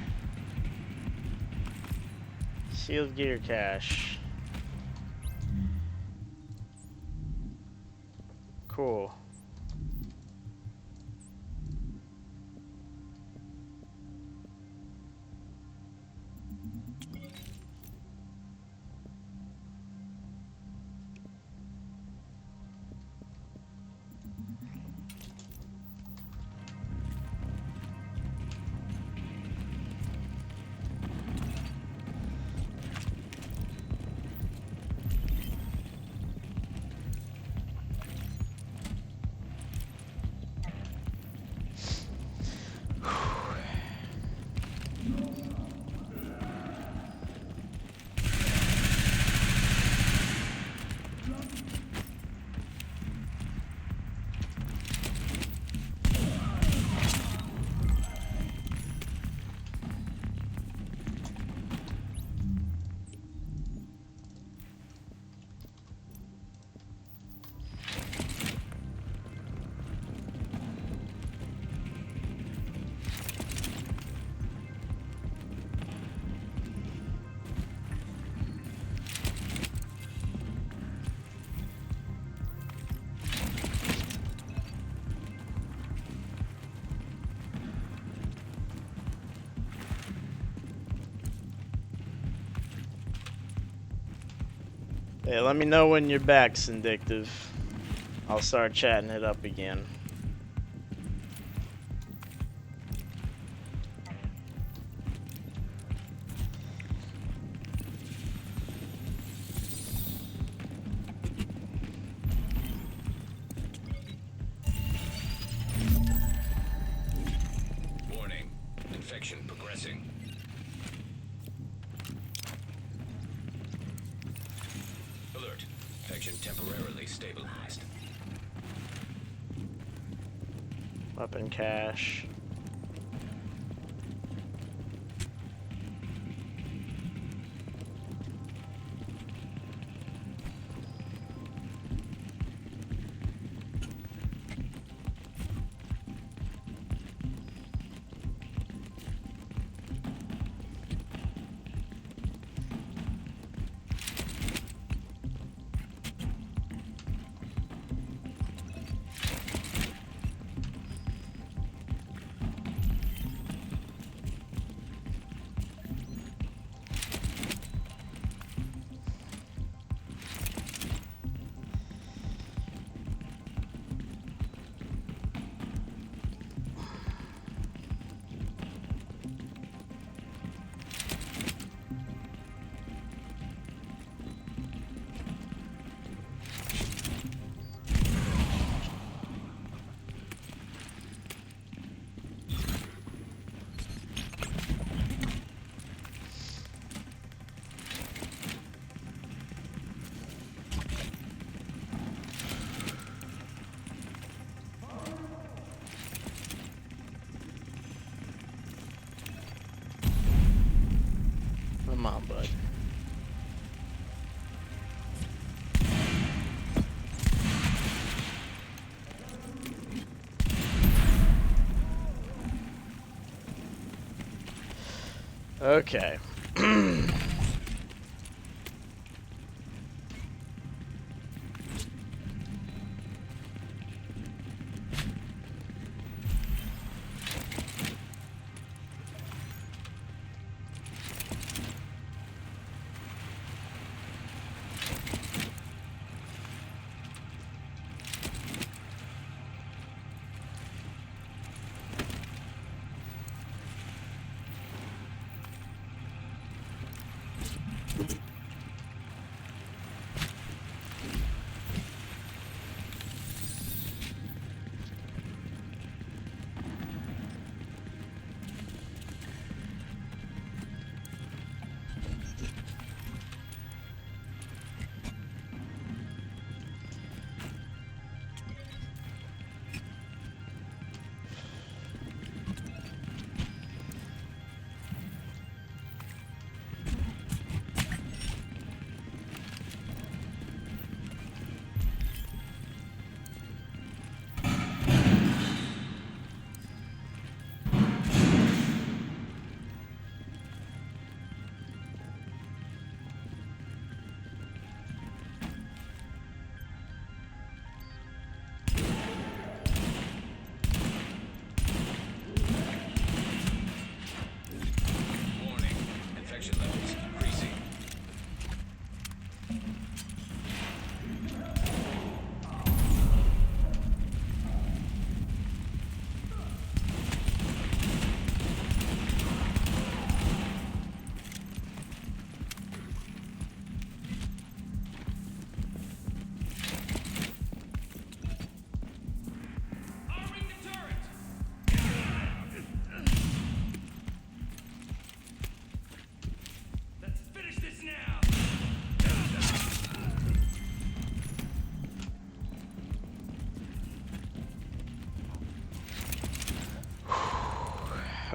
Sealed gear cache. Cool. Hey, let me know when you're back, Syndictive. I'll start chatting it up again. Warning. Infection progressing. Alert. Infection temporarily stabilized. Weapon cache. Come on, bud. Okay.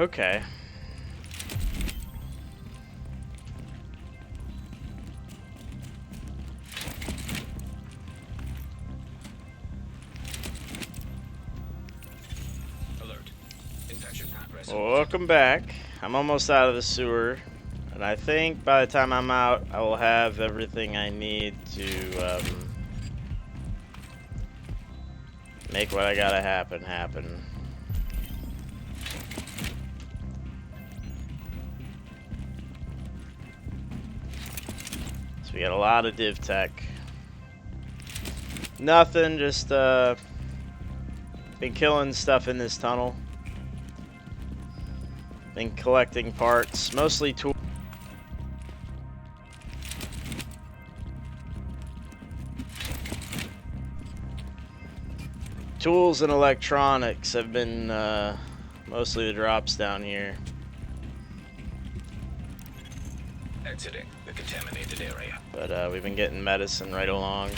Okay. Alert. Infection progress. Well, welcome back. I'm almost out of the sewer. And I think by the time I'm out, I will have everything I need to make what I gotta happen. So we got a lot of div tech. Nothing, just been killing stuff in this tunnel. Been collecting parts, mostly tools. Tools and electronics have been mostly the drops down here. Exiting the contaminated area. But we've been getting medicine right along.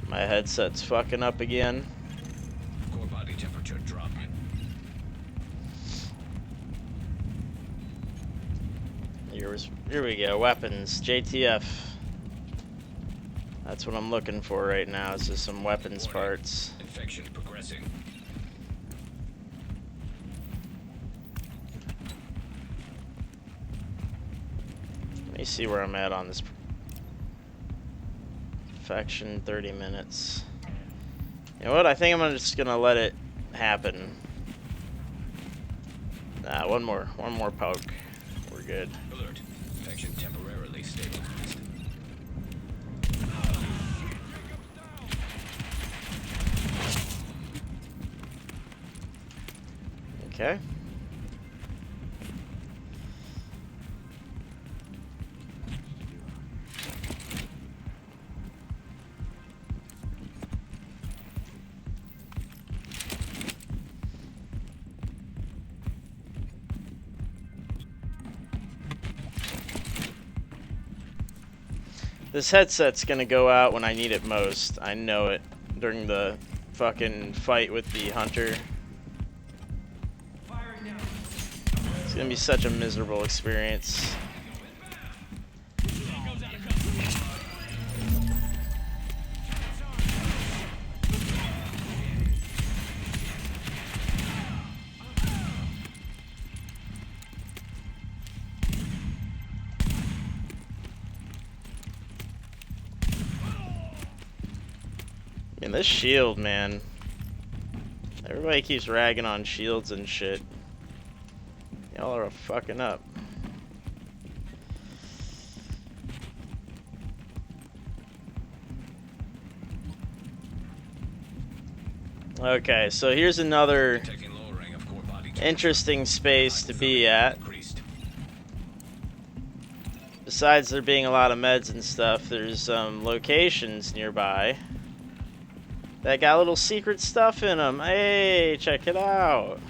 My headset's fucking up again. Core body temperature drop. Here we go. Weapons. JTF. That's what I'm looking for right now. Is just some weapons parts. Infection progressing. Let me see where I'm at on this. Infection 30 minutes. You know what? I think I'm just gonna let it happen. Nah, one more poke. We're good. Alert. Infection temporarily stabilized. Okay. This headset's gonna go out when I need it most. I know it. During the fucking fight with the hunter. It's gonna be such a miserable experience. I mean, this shield, man. Everybody keeps ragging on shields and shit. Y'all are fucking up. Okay, so here's another interesting space to be at. Besides there being a lot of meds and stuff, there's some locations nearby that got little secret stuff in them. Hey, check it out.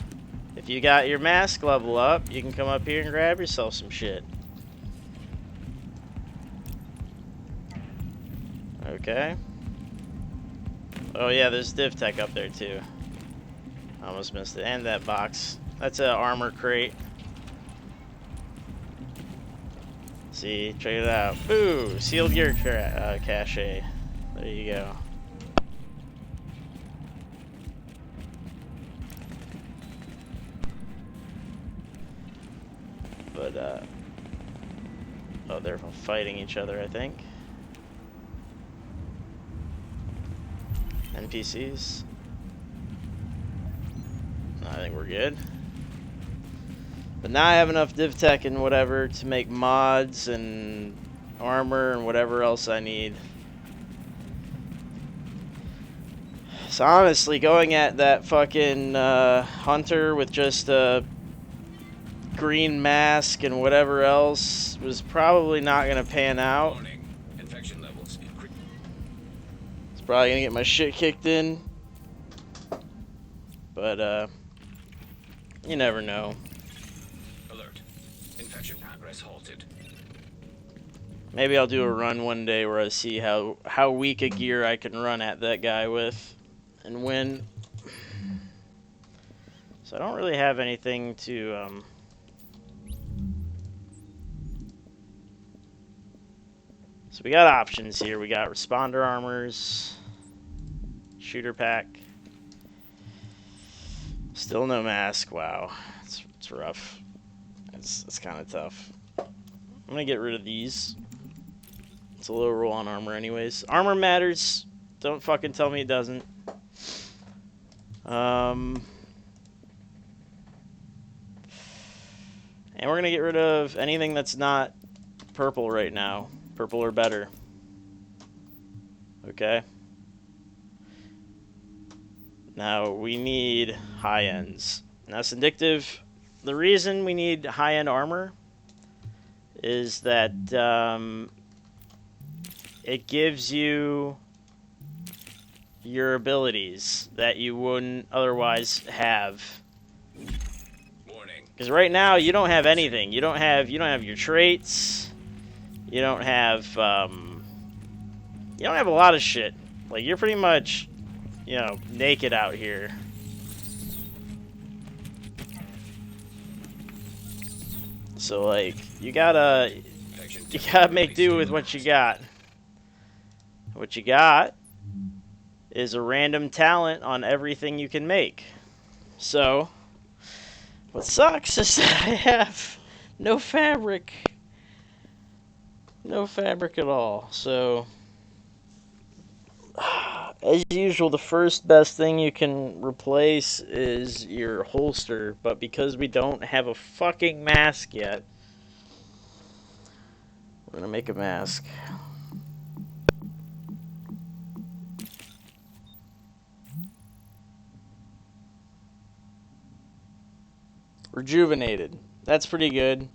If you got your mask level up, you can come up here and grab yourself some shit. Okay. Oh yeah, there's div tech up there too. I almost missed it. And that box. That's an armor crate. See, check it out. Boo! Sealed gear cache. There you go. But, oh, they're fighting each other, I think. NPCs. No, I think we're good. But now I have enough div tech and whatever to make mods and armor and whatever else I need. So honestly, going at that fucking hunter with just a green mask and whatever else was probably not gonna pan out. Infection levels increase. It's probably gonna get my shit kicked in. But you never know. Alert. Extraction progress halted. Maybe I'll do a run one day where I see how weak a gear I can run at that guy with and win. So I don't really have anything to So we got options here. We got responder armors, shooter pack. Still no mask. Wow, it's rough. It's kind of tough. I'm gonna get rid of these. It's a low roll on armor, anyways. Armor matters. Don't fucking tell me it doesn't. And we're gonna get rid of anything that's not purple right now. Purple or better. Okay. Now we need high ends. Now Syndictive, the reason we need high end armor is that it gives you your abilities that you wouldn't otherwise have. Because right now you don't have anything. You don't have your traits. You don't have a lot of shit. Like, you're pretty much, naked out here. So like, you gotta make do with what you got. What you got is a random talent on everything you can make. So what sucks is that I have no fabric. No fabric at all. So as usual, the first best thing you can replace is your holster, but because we don't have a fucking mask yet, we're gonna make a mask. Rejuvenated. That's pretty good.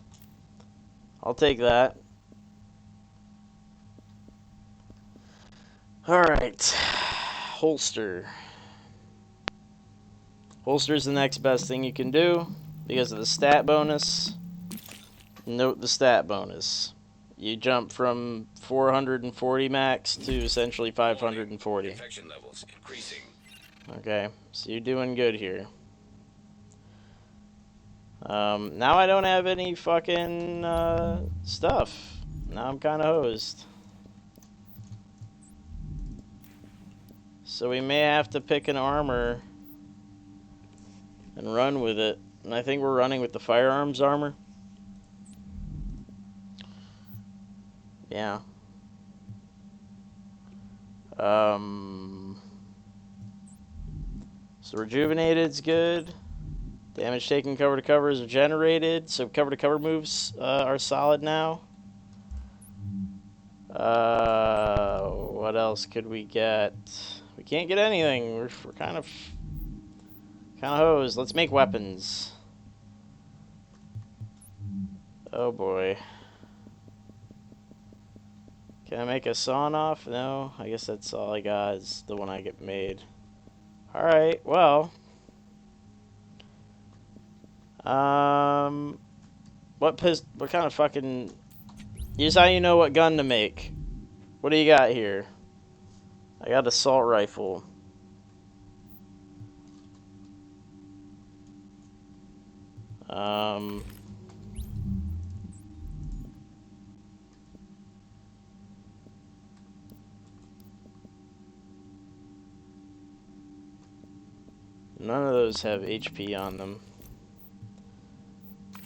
I'll take that. Alright. Holster. Holster is the next best thing you can do because of the stat bonus. Note the stat bonus. You jump from 440 max to essentially 540. Infection levels increasing. Okay, so you're doing good here. Now I don't have any fucking stuff. Now I'm kind of hosed. So we may have to pick an armor and run with it. And I think we're running with the firearms armor. Yeah. So rejuvenated's good. Damage taken cover to cover is regenerated. So cover to cover moves are solid now. What else could we get? We can't get anything. We're kind of hosed. Let's make weapons. Oh boy. Can I make a sawn off? No, I guess that's all I got is the one I get made. Alright, well. What kind of fucking... Here's how you know what gun to make. What do you got here? I got assault rifle. None of those have HP on them.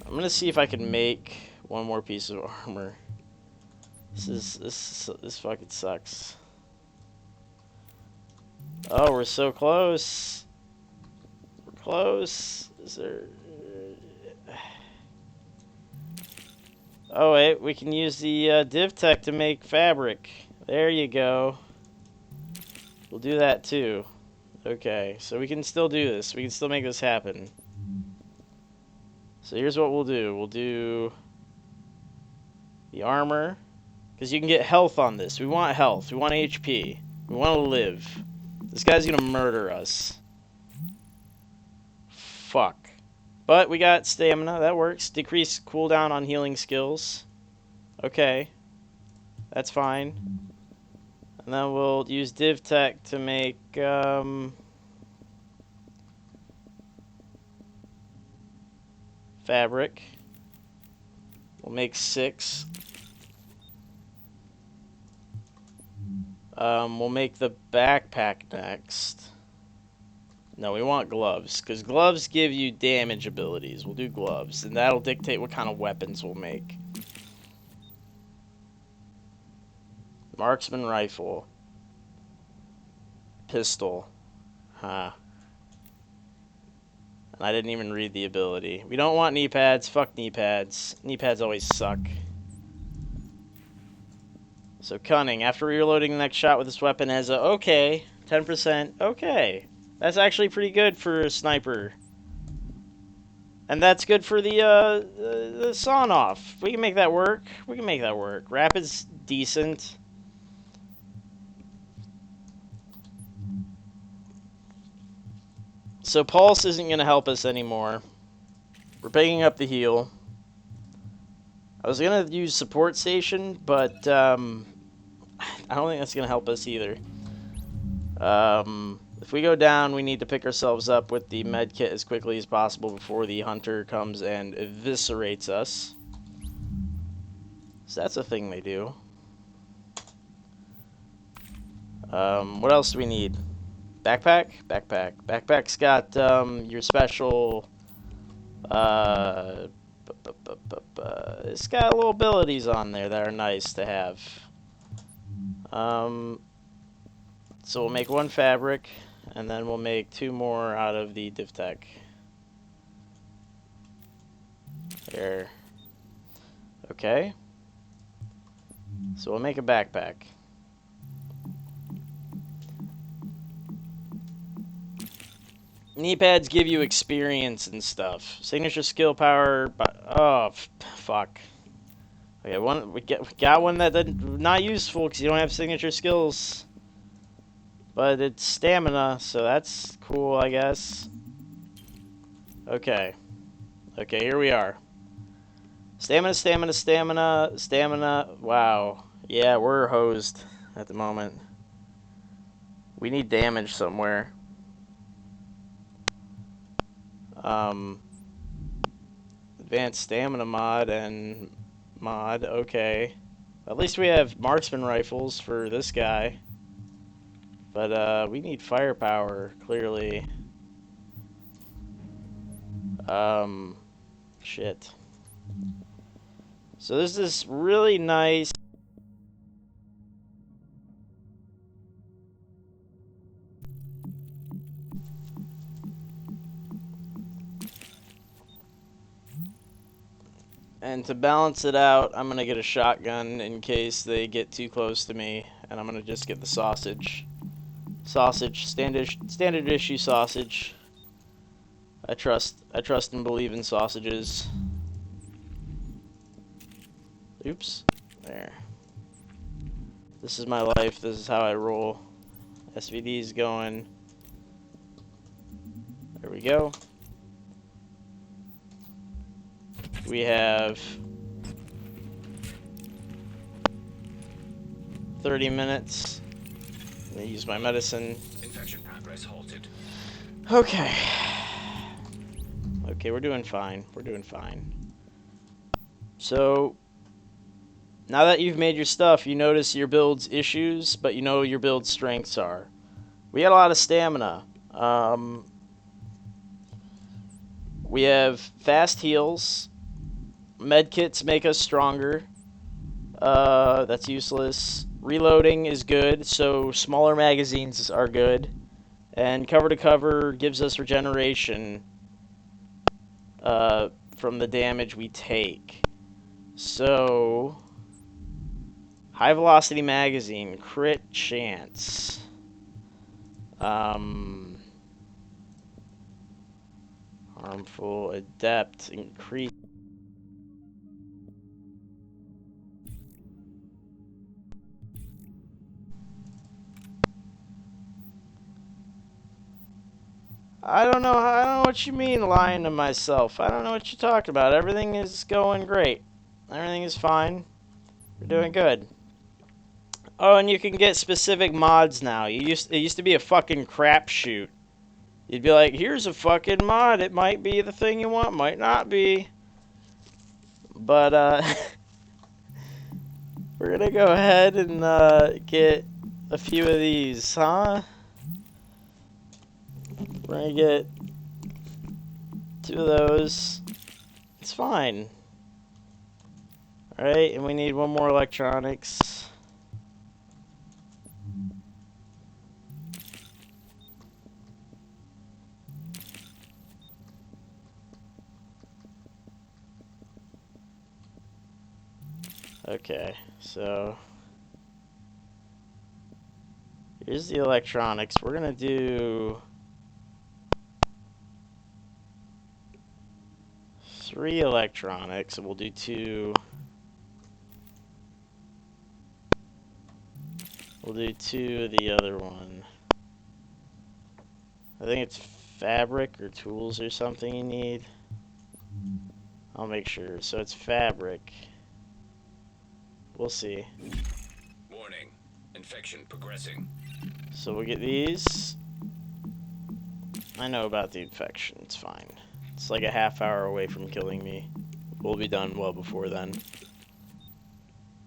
I'm gonna see if I can make one more piece of armor. This fucking sucks. Oh, we're so close. We're close. Is there... Oh wait, we can use the div tech to make fabric. There you go. We'll do that too. Okay, so we can still do this. We can still make this happen. So here's what we'll do. We'll do the armor. Because you can get health on this. We want health. We want HP. We want to live. This guy's going to murder us. Fuck. But we got stamina. That works. Decrease cooldown on healing skills. Okay. That's fine. And then we'll use div tech to make fabric. We'll make 6. We'll make the backpack next. No, we want gloves, because gloves give you damage abilities. We'll do gloves, and that'll dictate what kind of weapons we'll make. Marksman rifle. Pistol. Huh. And I didn't even read the ability. We don't want knee pads. Fuck knee pads. Knee pads always suck. So cunning. After reloading the next shot with this weapon has a okay. 10%. Okay. That's actually pretty good for a sniper. And that's good for the sawn off. We can make that work. We can make that work. Rapid's decent. So Pulse isn't going to help us anymore. We're picking up the heal. I was going to use Support Station, but I don't think that's going to help us either. If we go down, we need to pick ourselves up with the med kit as quickly as possible before the hunter comes and eviscerates us. So that's a thing they do. What else do we need? Backpack? Backpack. Backpack's got your special... it's got little abilities on there that are nice to have. So we'll make 1 fabric, and then we'll make 2 more out of the div tech. There. Okay. So we'll make a backpack. Knee pads give you experience and stuff. Signature skill power, but oh fuck. Okay, we got one that not useful because you don't have signature skills. But it's stamina, so that's cool, I guess. Okay. Okay, here we are. Stamina, stamina, stamina, stamina. Wow. Yeah, we're hosed at the moment. We need damage somewhere. Advanced stamina mod and mod. Okay. At least we have marksman rifles for this guy. But we need firepower, clearly. Shit. So there's this really nice... And to balance it out, I'm going to get a shotgun in case they get too close to me. And I'm going to just get the sausage. Sausage. Standard issue sausage. I trust and believe in sausages. Oops. There. This is my life. This is how I roll. SVD's going. There we go. We have 30 minutes. I'm gonna use my medicine. Infection progress halted. Okay. Okay, we're doing fine. We're doing fine. So, now that you've made your stuff, you notice your build's issues, but you know your build's strengths are. We had a lot of stamina. We have fast heals. Medkits make us stronger. That's useless. Reloading is good, so smaller magazines are good. And cover to cover gives us regeneration from the damage we take. So, high velocity magazine, crit chance. Harmful adept, increase. I don't know. I don't know what you mean lying to myself. I don't know what you're talking about. Everything is going great. Everything is fine. We're doing good. Oh, and you can get specific mods now. It used to be a fucking crapshoot. You'd be like, here's a fucking mod. It might be the thing you want, might not be. But, we're gonna go ahead and, get a few of these, huh? We're gonna get 2 of those. It's fine. Alright, and we need 1 more electronics. Okay, so here's the electronics. We're gonna do 3 electronics, and we'll do 2. We'll do 2 of the other one. I think it's fabric or tools or something you need. I'll make sure. So it's fabric. We'll see. Warning. Infection progressing. So we'll get these. I know about the infection. It's fine. It's like a half hour away from killing me. We'll be done well before then.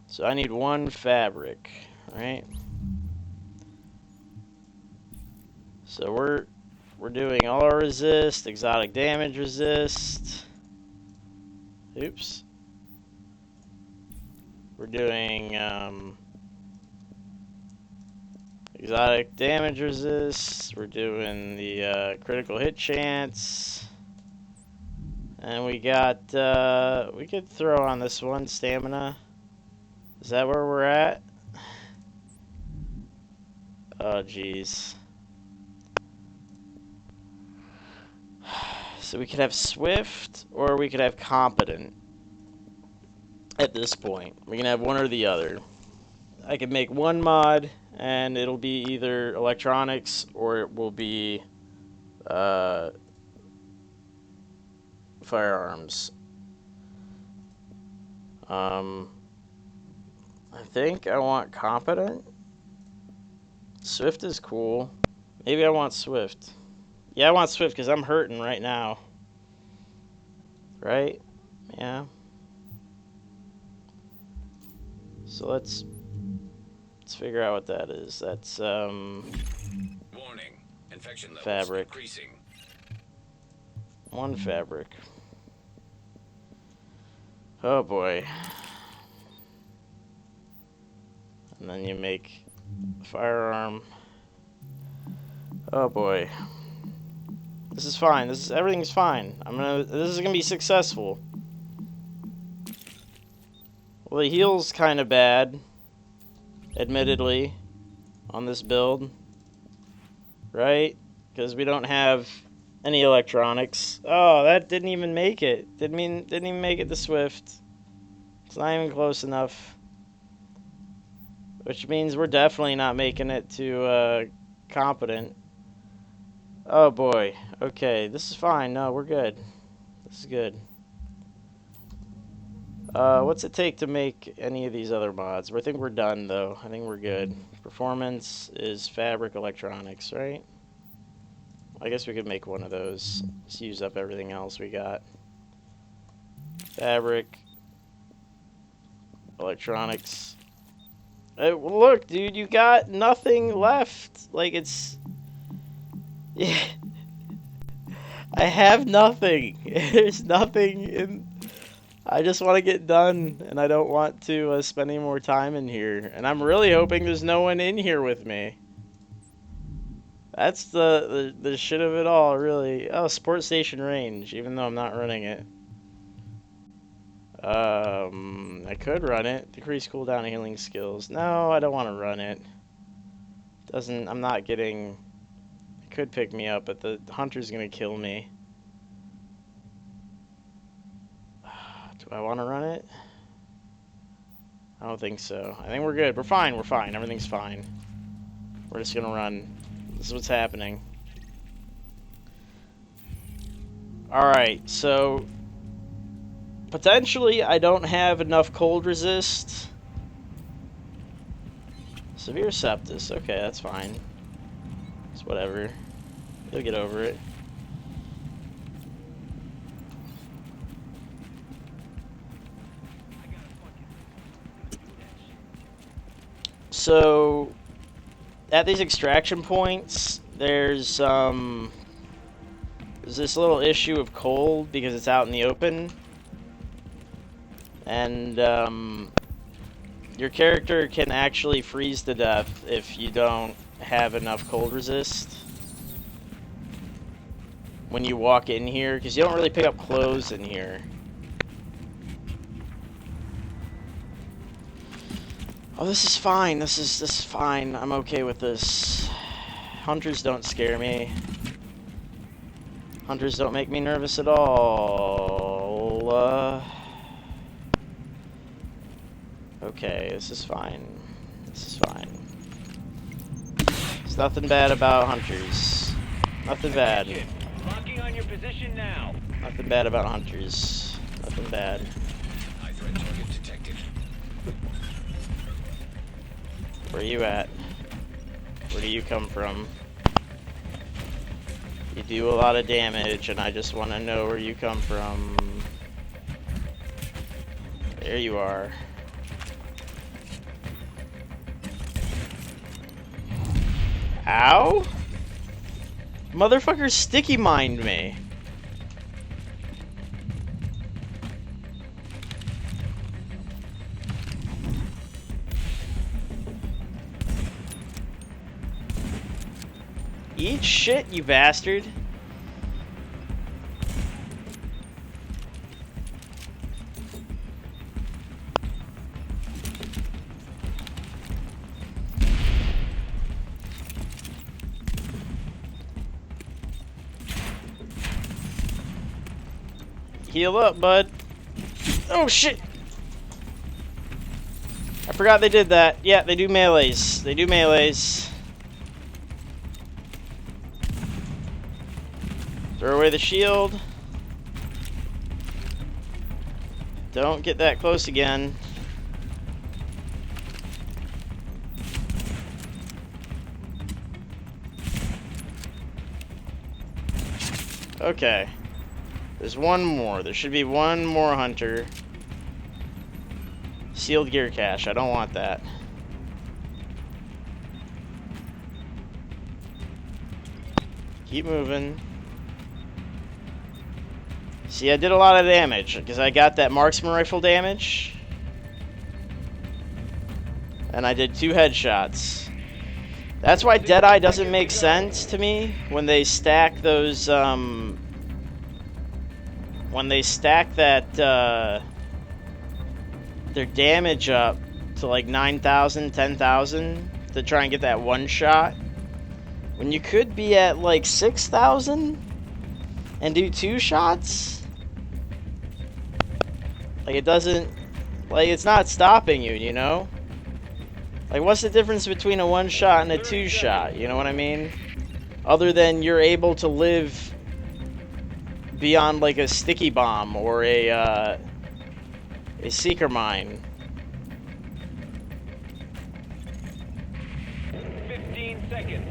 So I need 1 fabric, right? So we're doing all our resist, exotic damage resist. Oops. We're doing exotic damage resist. We're doing the critical hit chance. And we got, we could throw on this one, stamina. Is that where we're at? Oh, jeez. So we could have swift, or we could have competent. At this point, we can have one or the other. I could make 1 mod, and it'll be either electronics, or it will be firearms. I think I want competent. Swift is cool. Maybe I want swift. Yeah, I want swift because I'm hurting right now. Right? Yeah. So let's figure out what that is. That's Warning. Infection levels fabric. increasing. 1 fabric. Oh boy. And then you make firearm. Oh boy. This is fine. Everything's fine. This is gonna be successful. Well, the heal's kind of bad, admittedly, on this build, right? Because we don't have any electronics. Oh, that didn't even make it. Didn't even make it to Swift. It's not even close enough. Which means we're definitely not making it to competent. Oh boy. Okay, this is fine. No, we're good. This is good. What's it take to make any of these other mods? I think we're done, though. I think we're good. Performance is fabric electronics, right? I guess we could make 1 of those. Just use up everything else we got. Fabric. Electronics. Look, dude, you got nothing left. Like, it's... Yeah. I have nothing. There's nothing in... I just want to get done, and I don't want to spend any more time in here. And I'm really hoping there's no one in here with me. That's the shit of it all, really. Oh, Sport Station Range, even though I'm not running it. I could run it. Decrease cooldown and healing skills. No, I don't want to run it. I'm not getting... It could pick me up, but the hunter's gonna kill me. Do I want to run it? I don't think so. I think we're good. We're fine. We're fine. Everything's fine. We're just gonna run. This is what's happening. Alright, so potentially I don't have enough cold resist. Severe sepsis, okay, that's fine. It's whatever. You'll get over it. So, at these extraction points, there's this little issue of cold because it's out in the open. And, your character can actually freeze to death if you don't have enough cold resist when you walk in here, because you don't really pick up clothes in here. Oh, this is fine. This is fine. I'm okay with this. Hunters don't scare me. Hunters don't make me nervous at all. Okay, this is fine. This is fine. There's nothing bad about hunters. Nothing bad. Locking on your position now. Nothing bad about hunters. Nothing bad. High threat target detected. Where are you at? Where do you come from? You do a lot of damage, and I just want to know where you come from. There you are. Ow! Motherfucker sticky mined me. Eat shit, you bastard. Heal up, bud. Oh, shit. I forgot they did that. Yeah, they do melees. They do melees. Throw away the shield. Don't get that close again. Okay. There's one more. There should be one more hunter. Sealed gear cache. I don't want that. Keep moving. See, I did a lot of damage because I got that marksman rifle damage. And I did 2 headshots. That's why Deadeye doesn't make sense to me when they stack those, when they stack that, their damage up to like 9,000, 10,000 to try and get that one shot. When you could be at like 6,000 and do 2 shots. Like it doesn't, like it's not stopping you, you know? Like what's the difference between a 1 shot and a 2 shot, you know what I mean? Other than you're able to live beyond like a sticky bomb or a seeker mine. 15 seconds.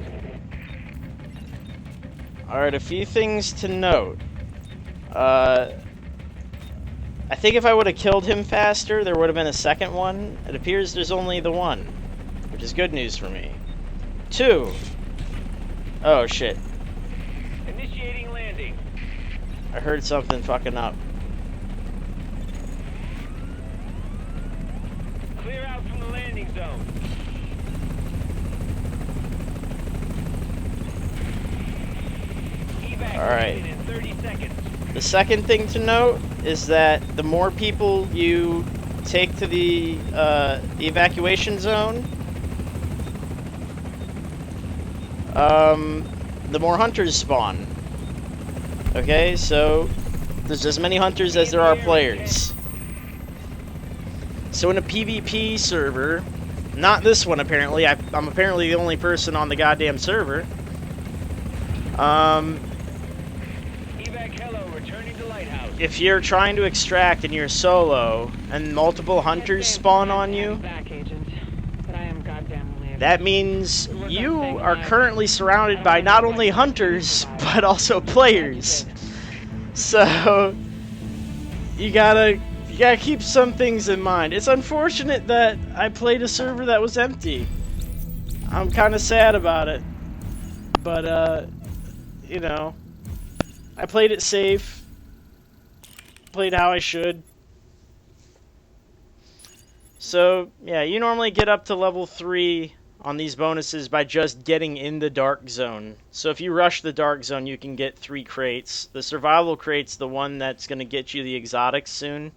Alright, a few things to note. I think if I would have killed him faster, there would have been a second one. It appears there's only the one, which is good news for me. 2. Oh, shit. Initiating landing. I heard something fucking up. Clear out from the landing zone. Evac Alright. in 30 seconds. The second thing to note is that the more people you take to the evacuation zone, the more hunters spawn. Okay, so there's as many hunters as there are players. So in a PvP server, not this one apparently, I'm apparently the only person on the goddamn server. Evac Hello, we're returning to Lighthouse. if you're trying to extract and you're solo and multiple hunters spawn on you, Back, Agent. But I am goddamn live. that means you are currently surrounded by not only hunters, but also players. So, you gotta keep some things in mind. It's unfortunate that I played a server that was empty. I'm kind of sad about it. But, you know, I played it safe. Played how I should. So, yeah, you normally get up to level 3 on these bonuses by just getting in the dark zone. So if you rush the dark zone, you can get 3 crates. The survival crate's the one that's going to get you the exotics soon.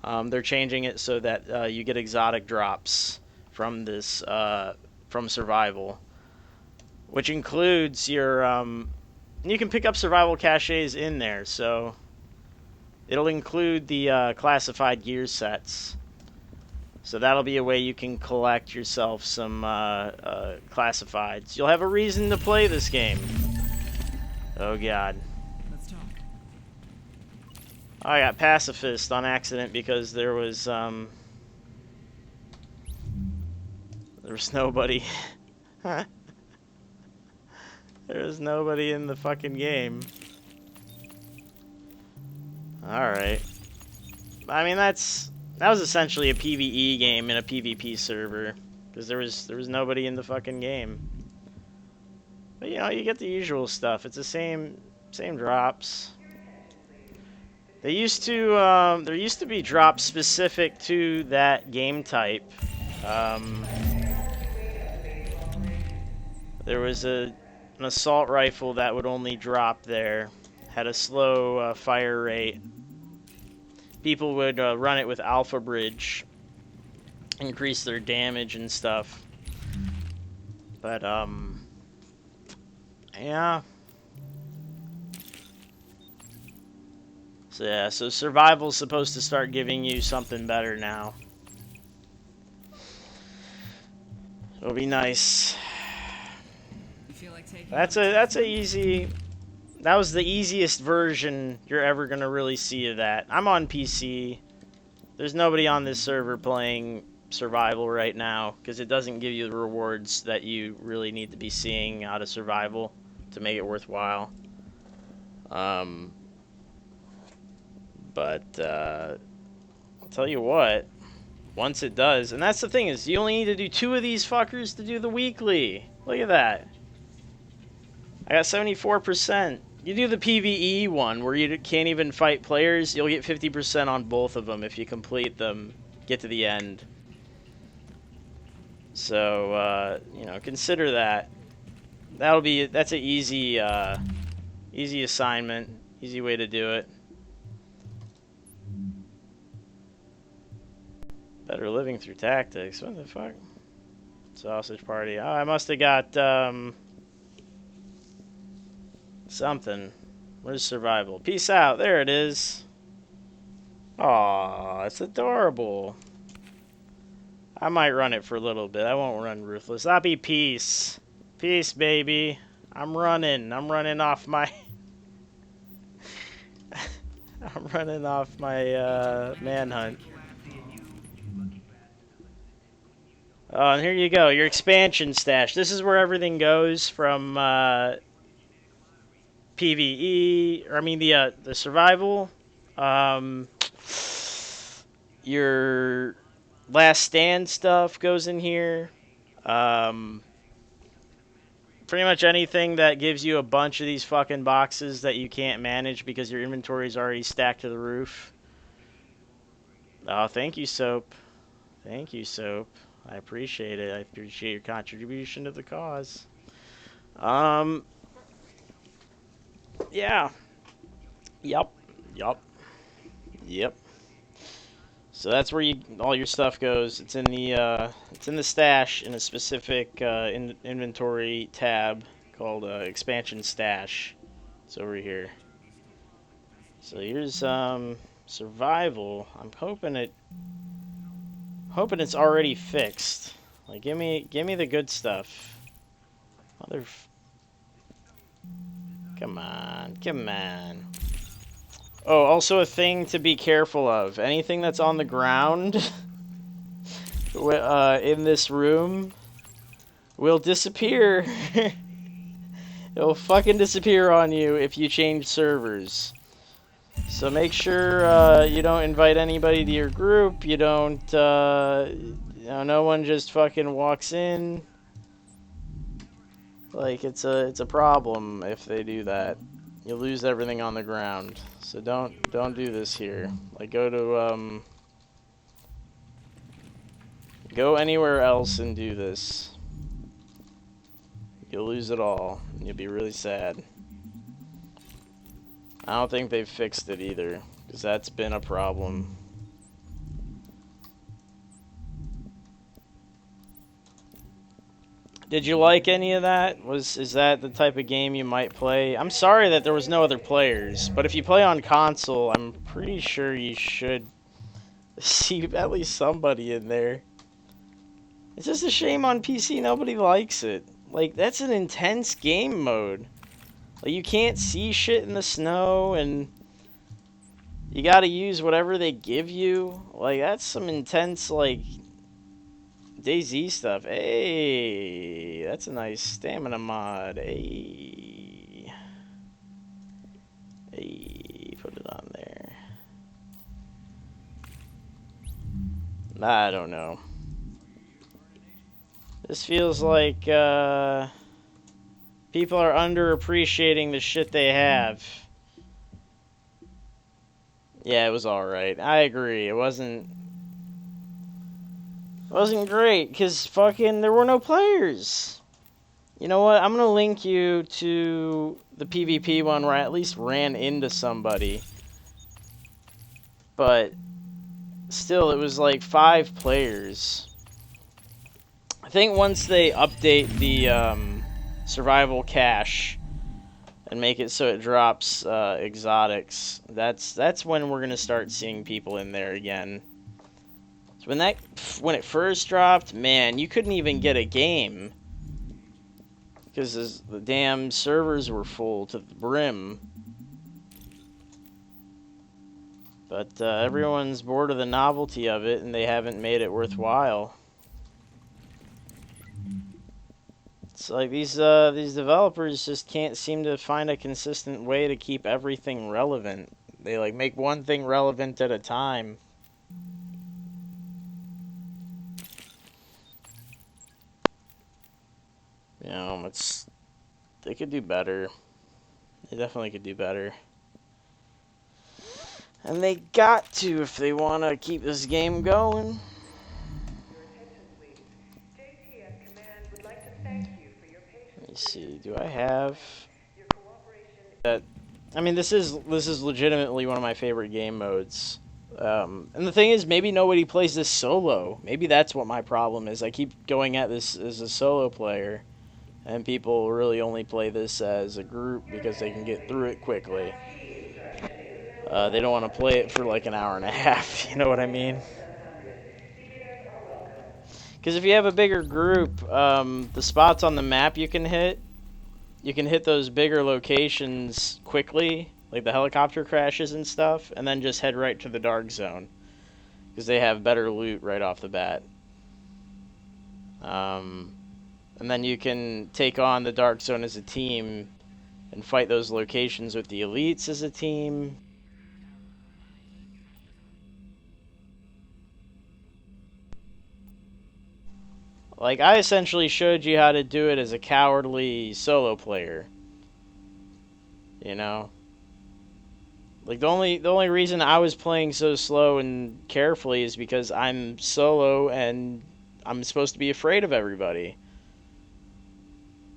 They're changing it so that you get exotic drops from this, from survival. Which includes your, you can pick up survival caches in there, so it'll include the classified gear sets. So that'll be a way you can collect yourself some classifieds. You'll have a reason to play this game. Oh god. Let's talk. I got pacifist on accident because there was nobody. There was nobody in the fucking game. Alright. I mean, that was essentially a PvE game in a PvP server, because there was nobody in the fucking game. But you know, you get the usual stuff. It's the same drops. There used to be drops specific to that game type. There was an assault rifle that would only drop there. Had a slow fire rate. People would run it with Alpha Bridge, increase their damage and stuff. But, yeah. So, yeah, so survival's supposed to start giving you something better now. It'll be nice. You feel like taking That's a easy... That was the easiest version you're ever going to really see of that. I'm on PC. There's nobody on this server playing survival right now, because it doesn't give you the rewards that you really need to be seeing out of survival to make it worthwhile. But I'll tell you what, once it does, and that's the thing, is you only need to do 2 of these fuckers to do the weekly. Look at that. I got 74%. You do the PvE one, where you can't even fight players, you'll get 50% on both of them if you complete them, get to the end. So, you know, consider that. That's an easy, easy assignment, easy way to do it. Better living through tactics, what the fuck? Sausage party, oh, I must have got, something. Where's survival? Peace out. There it is. Aw, it's adorable. I might run it for a little bit. I won't run ruthless. That'll be peace. Peace, baby. I'm running. I'm running off my... I'm running off my manhunt. Oh, and here you go. Your expansion stash. This is where everything goes from... PvE, or I mean the survival, your last stand stuff goes in here, pretty much anything that gives you a bunch of these fucking boxes that you can't manage because your inventory is already stacked to the roof. Oh, thank you, Soap. Thank you, Soap. I appreciate it. I appreciate your contribution to the cause. Yeah. Yup. So that's where all your stuff goes. It's in the stash in a specific inventory tab called expansion stash. It's over here. So here's survival. I'm hoping it's already fixed. Like give me the good stuff. Come on. Oh, also a thing to be careful of. Anything that's on the ground in this room will disappear. It'll fucking disappear on you if you change servers. So make sure you don't invite anybody to your group. You don't, no one just fucking walks in. Like it's a problem if they do that. You lose everything on the ground. So don't do this here. Like go anywhere else and do this. You'll lose it all. And you'll be really sad. I don't think they've fixed it either, because that's been a problem. Did you like any of that? Is that the type of game you might play? I'm sorry that there was no other players, but if you play on console, I'm pretty sure you should see at least somebody in there. It's just a shame on PC nobody likes it. Like, that's an intense game mode. Like, you can't see shit in the snow, and you gotta use whatever they give you. Like, that's some intense, like, DayZ stuff. Hey, that's a nice stamina mod. Hey. Hey, put it on there. I don't know. This feels like, people are underappreciating the shit they have. Yeah, it was alright. I agree. It wasn't great, because fucking there were no players. You know what? I'm going to link you to the PvP one where I at least ran into somebody. But still, it was like 5 players. I think once they update the survival cache and make it so it drops exotics, that's when we're going to start seeing people in there again. When it first dropped, man, you couldn't even get a game because the damn servers were full to the brim. But everyone's bored of the novelty of it, and they haven't made it worthwhile. It's like these developers just can't seem to find a consistent way to keep everything relevant. They like make one thing relevant at a time. You know, they could do better. They definitely could do better. And they got to if they want to keep this game going. Let me see. Do I have that? I mean, this is legitimately one of my favorite game modes. And the thing is, maybe nobody plays this solo. Maybe that's what my problem is. I keep going at this as a solo player. And people really only play this as a group because they can get through it quickly. They don't want to play it for like an hour and a half, you know what I mean? Because if you have a bigger group, the spots on the map you can hit those bigger locations quickly, like the helicopter crashes and stuff, and then just head right to the dark zone. Because they have better loot right off the bat. And then you can take on the Dark Zone as a team and fight those locations with the elites as a team. Like, I essentially showed you how to do it as a cowardly solo player. You know? Like, the only reason I was playing so slow and carefully is because I'm solo and I'm supposed to be afraid of everybody.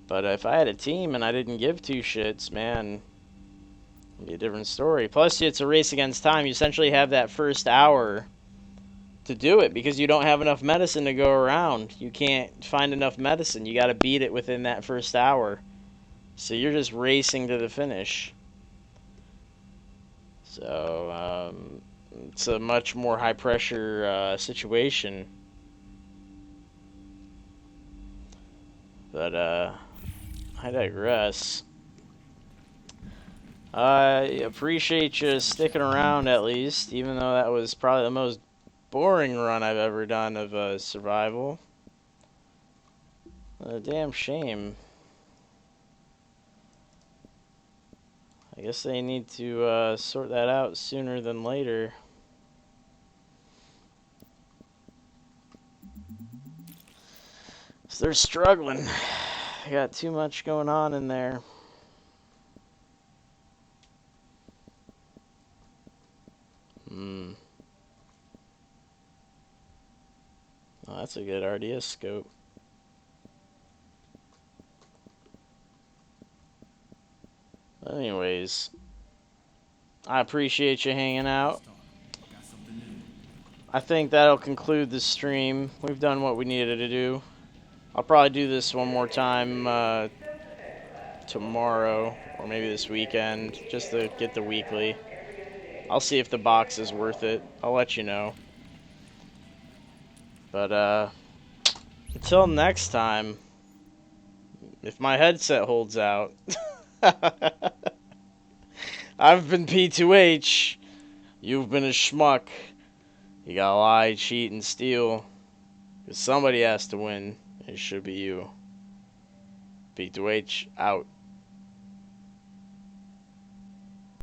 But if I had a team and I didn't give 2 shits, man, it'd be a different story. Plus, it's a race against time. You essentially have that first hour to do it because you don't have enough medicine to go around. You can't find enough medicine. You got to beat it within that first hour. So you're just racing to the finish. So it's a much more high-pressure situation. But I digress. I appreciate you sticking around at least, even though that was probably the most boring run I've ever done of survival. A damn shame. I guess they need to sort that out sooner than later. So they're struggling. They got too much going on in there. Oh, that's a good RDS scope. Anyways, I appreciate you hanging out. Got something new. I think that'll conclude the stream. We've done what we needed to do. I'll probably do this one more time tomorrow or maybe this weekend just to get the weekly. I'll see if the box is worth it. I'll let you know. But until next time, if my headset holds out, I've been P2H. You've been a schmuck. You gotta lie, cheat, and steal. Because somebody has to win. It should be you. P2H out.